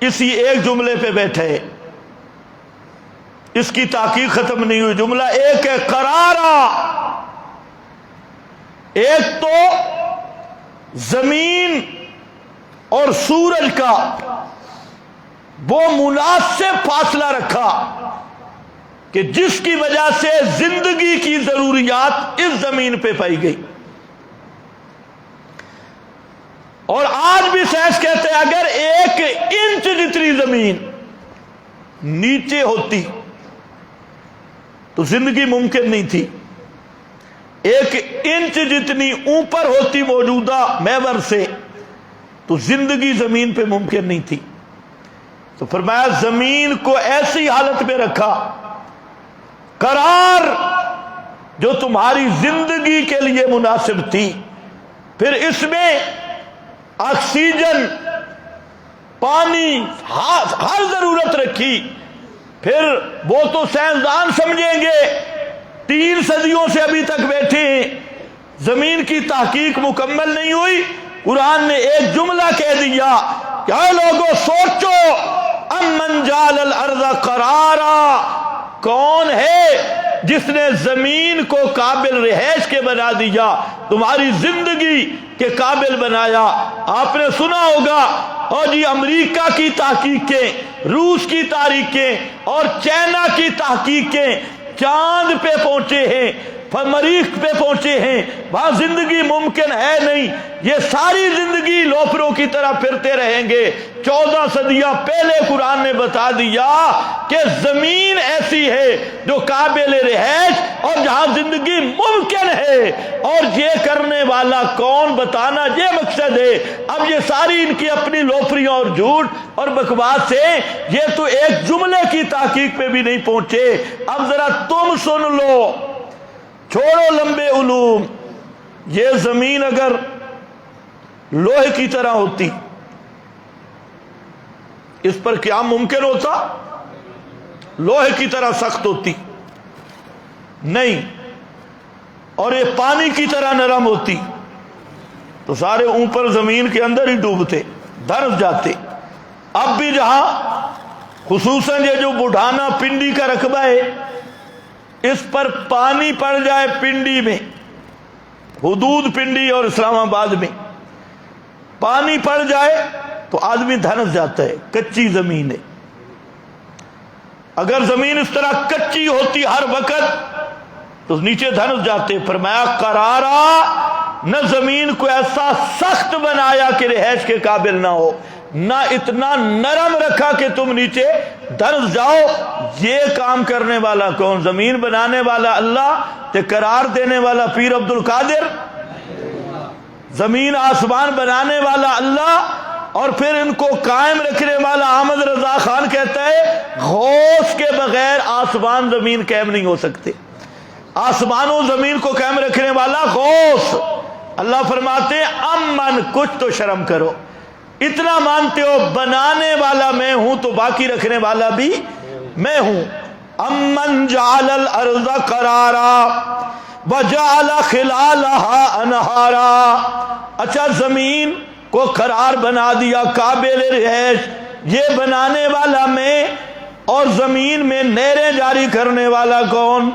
اسی ایک جملے پہ بیٹھے، اس کی تحقیق ختم نہیں ہوئی۔ جملہ ایک ہے، قرارا۔ ایک تو زمین اور سورج کا وہ مناسب فاصلہ رکھا کہ جس کی وجہ سے زندگی کی ضروریات اس زمین پہ پائی گئی۔ اور آج بھی سائنس کہتے ہیں اگر 1 انچ جتنی زمین نیچے ہوتی تو زندگی ممکن نہیں تھی، 1 انچ جتنی اوپر ہوتی موجودہ محور سے تو زندگی زمین پہ ممکن نہیں تھی۔ تو فرمایا زمین کو ایسی حالت میں رکھا، قرار جو تمہاری زندگی کے لیے مناسب تھی، پھر اس میں آکسیجن، پانی، ہر ضرورت رکھی۔ پھر وہ تو سائنسدان سمجھیں گے، 3 صدیوں سے ابھی تک بیٹھے ہیں، زمین کی تحقیق مکمل نہیں ہوئی، قرآن نے ایک جملہ کہہ دیا کہ اے لوگوں سوچو، امن جعل الارض قرارا، کون ہے جس نے زمین کو قابل رہائش کے بنا دیا، تمہاری زندگی کے قابل بنایا۔ آپ نے سنا ہوگا اور جی امریکہ کی تحقیقیں، روس کی تحقیقیں اور چائنا کی تحقیقیں چاند پہ پہنچے ہیں، مریخ پہ پہنچے ہیں، وہاں زندگی ممکن ہے نہیں، یہ ساری زندگی لوفروں کی طرح پھرتے رہیں گے۔ 14 صدیاں پہلے قرآن نے بتا دیا کہ زمین ایسی ہے جو قابل رہائش اور جہاں زندگی ممکن ہے، اور یہ کرنے والا کون بتانا، یہ مقصد ہے۔ اب یہ ساری ان کی اپنی لوفریاں اور جھوٹ اور بکواس سے یہ تو ایک جملے کی تحقیق پہ بھی نہیں پہنچے۔ اب ذرا تم سن لو، چھوڑو لمبے علوم، یہ زمین اگر لوہے کی طرح ہوتی اس پر کیا ممکن ہوتا؟ لوہے کی طرح سخت ہوتی نہیں، اور یہ پانی کی طرح نرم ہوتی تو سارے اوپر زمین کے اندر ہی ڈوبتے، دھنس جاتے۔ اب بھی جہاں خصوصاً یہ جو بڑھانا پنڈی کا رقبہ ہے، اس پر پانی پڑ جائے پنڈی میں، حدود پنڈی اور اسلام آباد میں پانی پڑ جائے تو آدمی دھنس جاتا ہے، کچی زمین ہے۔ اگر زمین اس طرح کچی ہوتی ہر وقت تو نیچے دھنس جاتے۔ فرمایا قرارا، نہ زمین کو ایسا سخت بنایا کہ رہائش کے قابل نہ ہو، نہ اتنا نرم رکھا کہ تم نیچے درس جاؤ۔ یہ کام کرنے والا کون؟ زمین بنانے والا اللہ تے قرار دینے والا پیر عبد القادر؟ زمین آسمان بنانے والا اللہ اور پھر ان کو قائم رکھنے والا احمد رضا خان کہتا ہے غوث کے بغیر آسمان زمین قائم نہیں ہو سکتے، آسمان و زمین کو قائم رکھنے والا غوث۔ اللہ فرماتے ہیں امن، کچھ تو شرم کرو، اتنا مانتے ہو بنانے والا میں ہوں تو باقی رکھنے والا بھی میں ہوں۔ امن جعل الارض قرارا وجعل خلالها انہارا، اچھا زمین کو قرار بنا دیا، قابل رہائش، یہ بنانے والا میں، اور زمین میں نہریں جاری کرنے والا کون؟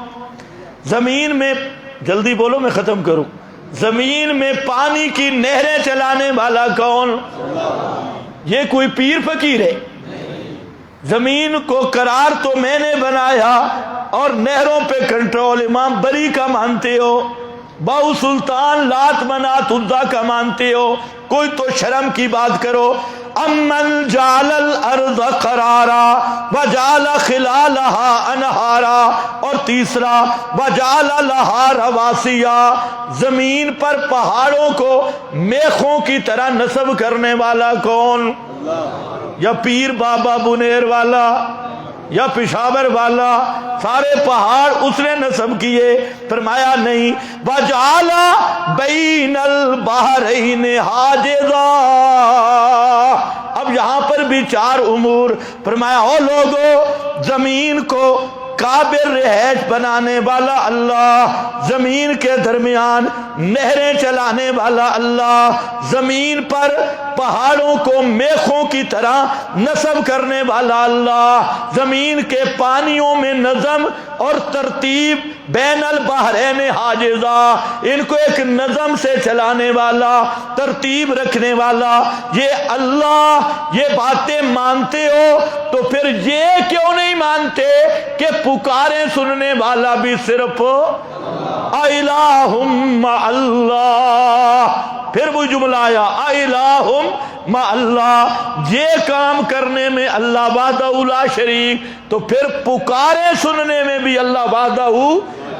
زمین میں، جلدی بولو میں ختم کروں، زمین میں پانی کی نہریں چلانے والا کون؟ یہ کوئی پیر فقیر ہے؟ زمین کو قرار تو میں نے بنایا اور نہروں پہ کنٹرول امام بری کا مانتے ہو، باؤ سلطان لات منات عزا کا مانتے ہو، کوئی تو شرم کی بات کرو۔ امن جعل الارض قرارا وجعل خلالها انہارا، اور تیسرا وجعل لها رواسیا، زمین پر پہاڑوں کو میخوں کی طرح نصب کرنے والا کون؟ یا پیر بابا بنیر والا یا پشاور والا، سارے پہاڑ اس نے نصب کیے؟ فرمایا نہیں، وجعل بین البحرین حاجزا۔ اب یہاں پر بھی چار امور فرمایا، او لوگو زمین کو قابل رہائش بنانے والا اللہ، زمین کے درمیان نہریں چلانے والا اللہ، زمین پر پہاڑوں کو میخوں کی طرح نصب کرنے والا اللہ، زمین کے پانیوں میں نظم اور ترتیب، بین البحرین حاجزا، ان کو ایک نظم سے چلانے والا، ترتیب رکھنے والا، یہ اللہ۔ یہ باتیں مانتے ہو تو پھر یہ کیوں نہیں مانتے کہ پکاریں سننے والا بھی صرف الہم مع اللہ؟ پھر وہ جملہ آیا الہم مع اللہ، یہ کام کرنے میں اللہ وحدہ لا شریک، تو پھر پکاریں سننے میں بھی اللہ وحدہ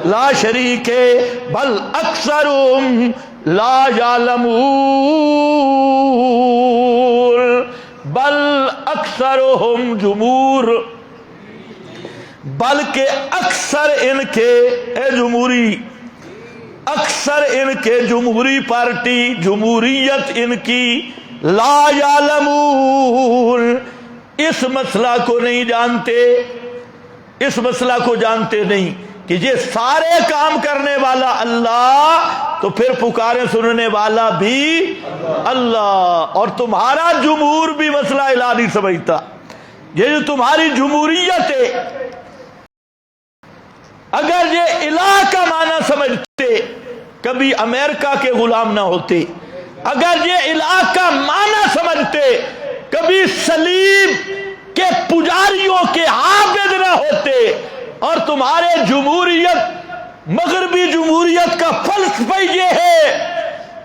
لا شریک ہے۔ بل اکثرهم لا یعلمون، بل اکثرهم جمہور، بلکہ اکثر ان کے، اے جمہوری، اکثر ان کے، جمہوری پارٹی، جمہوریت ان کی، لا یعلمون، اس مسئلہ کو نہیں جانتے، اس مسئلہ کو جانتے نہیں کہ یہ سارے کام کرنے والا اللہ، تو پھر پکارے سننے والا بھی اللہ۔ اور تمہارا جمہور بھی مسئلہ الہ نہیں سمجھتا۔ یہ جو تمہاری جمہوریت ہے، اگر یہ الہ کا معنی سمجھتے کبھی امریکہ کے غلام نہ ہوتے، اگر یہ الہ کا معنی سمجھتے کبھی صلیب کے پجاریوں کے عابد نہ ہوتے۔ اور تمہارے جمہوریت، مغربی جمہوریت کا فلسفہ یہ ہے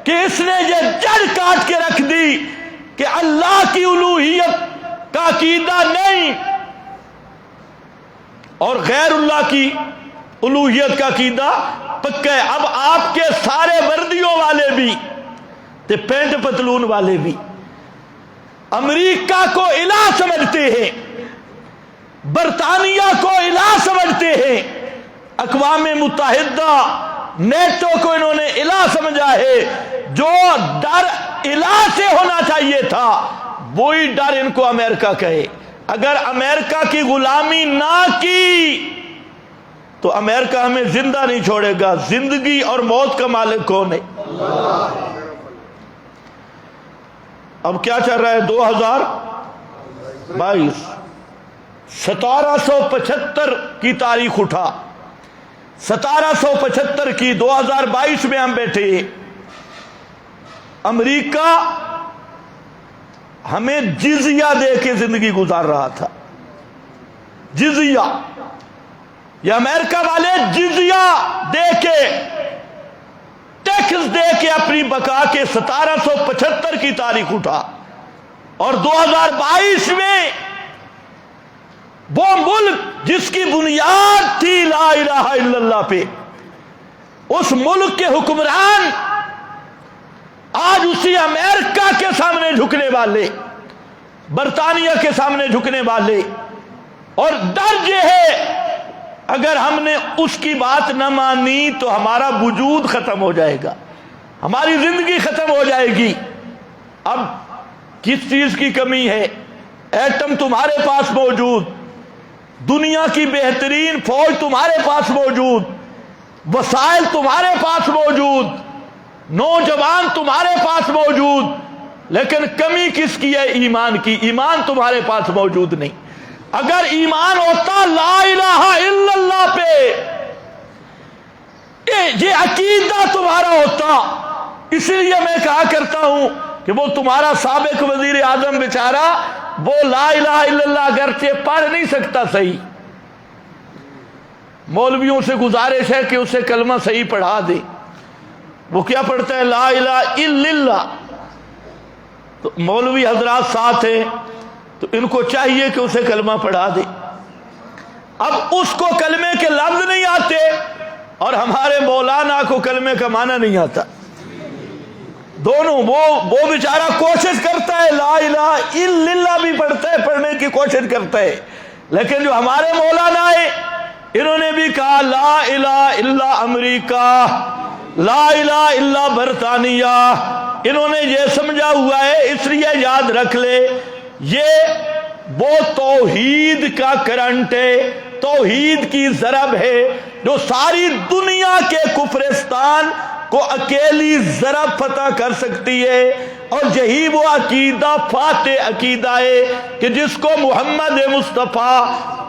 کہ اس نے یہ جڑ کاٹ کے رکھ دی کہ اللہ کی الوہیت کا عقیدہ نہیں اور غیر اللہ کی الوہیت کا عقیدہ پکا ہے۔ اب آپ کے سارے وردیوں والے بھی تے پینٹ پتلون والے بھی امریکہ کو الہ سمجھتے ہیں، برطانیہ کو الہ سمجھتے ہیں، اقوام متحدہ، نیٹو کو انہوں نے الہ سمجھا ہے۔ جو ڈر الہ سے ہونا چاہیے تھا وہی ڈر ان کو امریکہ کہے۔ اگر امریکہ کی غلامی نہ کی تو امریکہ ہمیں زندہ نہیں چھوڑے گا۔ زندگی اور موت کا مالک کون ہے؟ اب کیا چل رہا ہے؟ 2022، 1775 کی تاریخ اٹھا، 1775 کی، 2022 میں ہم بیٹھے۔ امریکہ ہمیں جزیہ دے کے زندگی گزار رہا تھا، جزیہ، یہ امریکہ والے جزیہ دے کے، ٹیکس دے کے اپنی بقا کے 1775 کی تاریخ اٹھا۔ اور 2022 میں وہ ملک جس کی بنیاد تھی لا الہ الا اللہ پہ، اس ملک کے حکمران آج اسی امریکہ کے سامنے جھکنے والے، برطانیہ کے سامنے جھکنے والے، اور ڈر یہ ہے اگر ہم نے اس کی بات نہ مانی تو ہمارا وجود ختم ہو جائے گا، ہماری زندگی ختم ہو جائے گی۔ اب کس چیز کی کمی ہے؟ ایٹم تمہارے پاس موجود، دنیا کی بہترین فوج تمہارے پاس موجود، وسائل تمہارے پاس موجود، نوجوان تمہارے پاس موجود، لیکن کمی کس کی ہے؟ ایمان کی۔ ایمان تمہارے پاس موجود نہیں۔ اگر ایمان ہوتا لا الہ الا اللہ پہ، یہ عقیدہ تمہارا ہوتا، اس لیے میں کہا کرتا ہوں کہ وہ تمہارا سابق وزیر اعظم بیچارہ وہ لا الہ الا اللہ اگرچہ پڑھ نہیں سکتا صحیح، مولویوں سے گزارش ہے کہ اسے کلمہ صحیح پڑھا دے۔ وہ کیا پڑھتا ہے؟ لا الہ الا اللہ۔ تو مولوی حضرات ساتھ ہیں تو ان کو چاہیے کہ اسے کلمہ پڑھا دے۔ اب اس کو کلمے کے لفظ نہیں آتے اور ہمارے مولانا کو کلمے کا معنی نہیں آتا، دونوں۔ وہ بیچارہ کوشش کرتا ہے، لا الہ الا اللہ بھی پڑھتا ہے، پڑھنے کی کوشش کرتا ہے، لیکن جو ہمارے مولانا ہیں انہوں نے بھی کہا لا الہ الا امریکہ، لا الہ الا برطانیہ۔ انہوں نے یہ سمجھا ہوا ہے، اس لیے یاد رکھ لے یہ وہ توحید کا کرنٹ ہے، توحید کی ضرب ہے جو ساری دنیا کے کفرستان کو اکیلی ضرب فتح کر سکتی ہے، اور یہی وہ عقیدہ فاتح عقیدہ ہے کہ جس کو محمد مصطفیٰ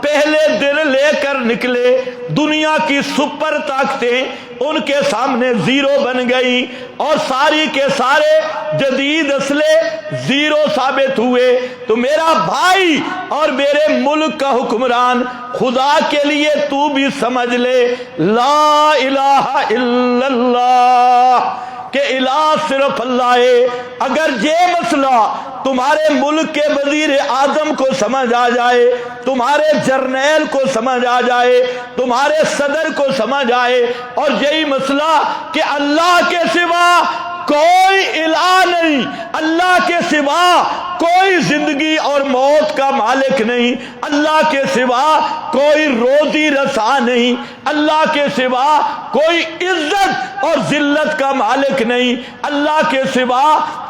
پہلے دن لے کر نکلے، دنیا کی سپر طاقتیں ان کے سامنے زیرو بن گئی اور ساری کے سارے جدید اسلحے زیرو ثابت ہوئے۔ تو میرا بھائی اور میرے ملک کا حکمران، خدا کے لیے تو بھی سمجھ لے لا الہ الا اللہ کہ الہ صرف اللہ ہے۔ اگر یہ مسئلہ تمہارے ملک کے وزیر اعظم کو سمجھ آ جائے، تمہارے جرنیل کو سمجھ آ جائے، تمہارے صدر کو سمجھ آئے، اور یہی مسئلہ کہ اللہ کے سوا کوئی الہ نہیں، اللہ کے سوا کوئی زندگی اور موت کا مالک نہیں، اللہ کے سوا کوئی روزی رساں نہیں، اللہ کے سوا کوئی عزت اور ذلت کا مالک نہیں، اللہ کے سوا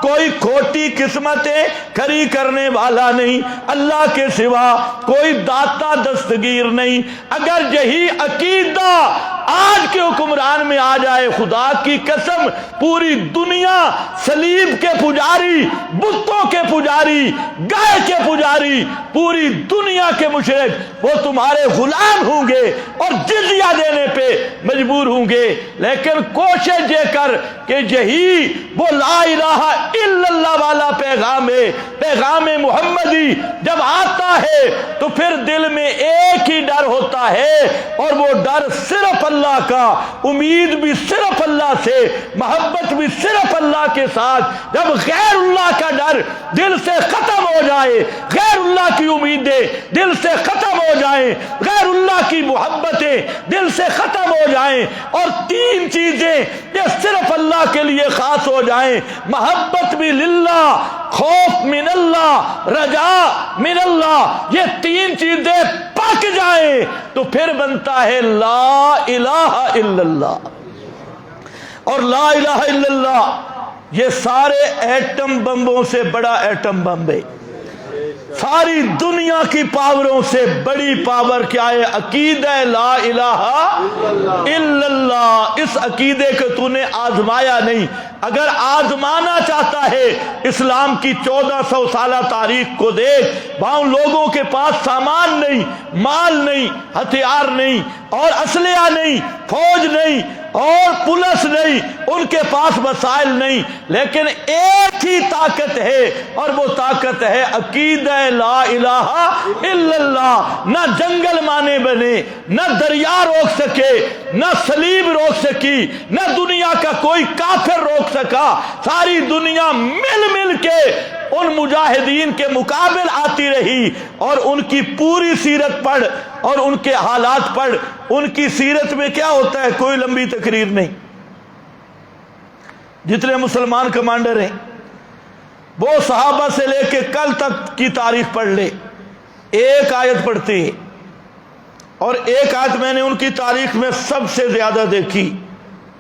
کوئی کھوٹی قسمتیں کھری کرنے والا نہیں، اللہ کے سوا کوئی داتا دستگیر نہیں۔ اگر یہی عقیدہ آج کے حکمران میں آ جائے، خدا کی قسم پوری دنیا صلیب کے پجاری، بتوں کے پجاری، گائے کے پجاری، پوری دنیا کے مشرک وہ تمہارے غلام ہوں گے اور جزیہ دینے پہ مجبور ہوں گے۔ لیکن کوشش یہ کر کہ یہی وہ لا الہ الا اللہ والا پیغام ہے، پیغام محمدی جب آتا ہے تو پھر دل میں ایک ہی ڈر ہوتا ہے، اور وہ ڈر صرف اللہ کا، امید بھی صرف اللہ سے، محبت بھی صرف اللہ کے ساتھ۔ جب غیر اللہ کا ڈر دل سے ختم ہو جائے، غیر اللہ کی امیدیں دل سے ختم ہو جائیں، غیر اللہ کی محبتیں دل سے ختم ہو جائیں، اور تین چیزیں یہ صرف اللہ کے لیے خاص ہو جائیں، محبت بھی للہ، خوف من اللہ، رجا من اللہ، یہ تین چیزیں پک جائیں تو پھر بنتا ہے لا الہ الا اللہ۔ اور لا الہ الا اللہ یہ سارے ایٹم بمبوں سے بڑا ایٹم بم ہے، ساری دنیا کی پاوروں سے بڑی پاور کیا ہے؟ عقیدہ لا الہ الا اللہ۔ اس عقیدے کو تو نے آزمایا نہیں۔ اگر آزمانا چاہتا ہے اسلام کی 1400 سالہ تاریخ کو دیکھ، وہاں لوگوں کے پاس سامان نہیں، مال نہیں، ہتھیار نہیں، اور اسلحہ نہیں، فوج نہیں، اور پولیس نہیں، ان کے پاس وسائل نہیں، لیکن ایک ہی طاقت ہے، اور وہ طاقت ہے عقیدہ لا الہ الا اللہ۔ نہ جنگل مانے بنے، نہ دریا روک سکے، نہ صلیب روک سکی، نہ دنیا کا کوئی کافر روک سکا، ساری دنیا مل مل کے ان مجاہدین کے مقابل آتی رہی اور ان کی پوری سیرت پڑھ اور ان کے حالات پڑھ. ان کی سیرت میں کیا ہوتا ہے؟ کوئی لمبی تقریر نہیں. جتنے مسلمان کمانڈر ہیں وہ صحابہ سے لے کے کل تک کی تاریخ پڑھ لے, ایک آیت پڑھتے ہیں, اور ایک آیت میں نے ان کی تاریخ میں سب سے زیادہ دیکھی,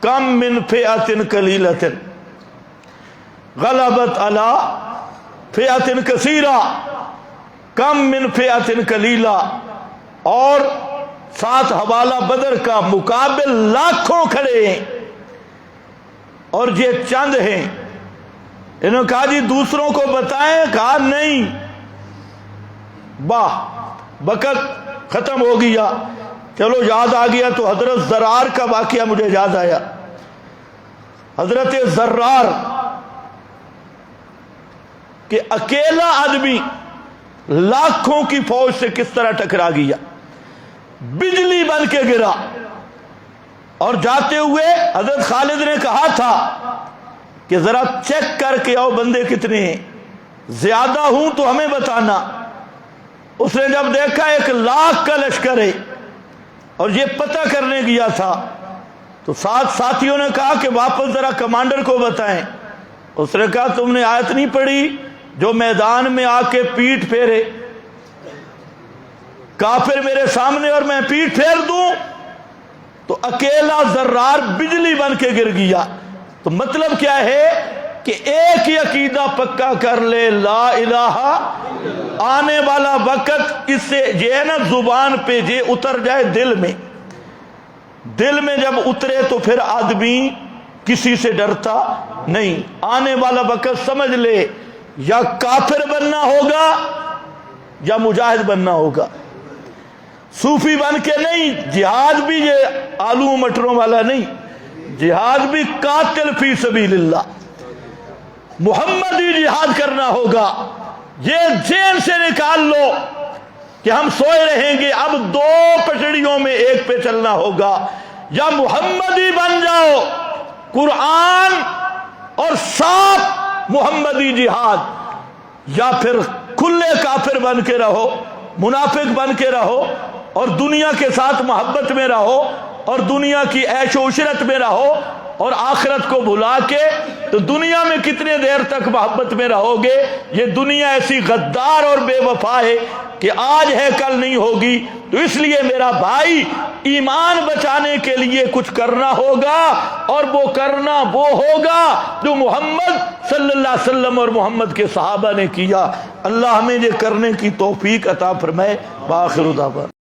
کم من فئۃ قلیلۃ غلبت علی فئۃ کثیرہ, کم من فئۃ قلیلہ, اور ساتھ حوالہ بدر کا مقابل لاکھوں کھڑے ہیں اور یہ چند ہیں. انہوں نے کہا جی دوسروں کو بتائیں, کہا نہیں, واہ وقت ختم ہو گیا. چلو یاد آ گیا تو حضرت زرار کا واقعہ مجھے یاد آیا. حضرت زرار کہ اکیلا آدمی لاکھوں کی فوج سے کس طرح ٹکرا گیا, بجلی بن کے گرا, اور جاتے ہوئے حضرت خالد نے کہا تھا کہ ذرا چیک کر کے آؤ بندے کتنے ہیں, زیادہ ہوں تو ہمیں بتانا. اس نے جب دیکھا 1,00,000 کا لشکر ہے اور یہ پتہ کرنے گیا تھا تو ساتھ ساتھیوں نے کہا کہ واپس ذرا کمانڈر کو بتائیں. اس نے کہا تم نے آیت نہیں پڑھی جو میدان میں آ کے پیٹ پھیرے, کافر میرے سامنے اور میں پیٹ پھیر دوں. تو اکیلا زرار بجلی بن کے گر گیا. تو مطلب کیا ہے کہ ایک ہی عقیدہ پکا کر لے, لا الہ, آنے والا وقت اس سے یہ ہے نا زبان پہ یہ اتر جائے دل میں, دل میں جب اترے تو پھر آدمی کسی سے ڈرتا نہیں. آنے والا وقت سمجھ لے, یا کافر بننا ہوگا یا مجاہد بننا ہوگا, صوفی بن کے نہیں. جہاد بھی یہ آلو مٹروں والا نہیں, جہاد بھی قاتل فی سبیل اللہ, محمدی جہاد کرنا ہوگا. یہ ذہن سے نکال لو کہ ہم سوئے رہیں گے, اب 2 پٹڑیوں میں ایک پہ چلنا ہوگا. یا محمدی بن جاؤ, قرآن اور صاف محمدی جہاد, یا پھر کھلے کافر بن کے رہو, منافق بن کے رہو, اور دنیا کے ساتھ محبت میں رہو, اور دنیا کی عیش و عشرت میں رہو, اور آخرت کو بھلا کے. تو دنیا میں کتنے دیر تک محبت میں رہو گے؟ یہ دنیا ایسی غدار اور بے وفا ہے کہ آج ہے کل نہیں ہوگی. تو اس لیے میرا بھائی, ایمان بچانے کے لیے کچھ کرنا ہوگا, اور وہ کرنا وہ ہوگا جو محمد صلی اللہ علیہ وسلم اور محمد کے صحابہ نے کیا. اللہ ہمیں یہ کرنے کی توفیق عطا فرمائے. بآخر دعوانا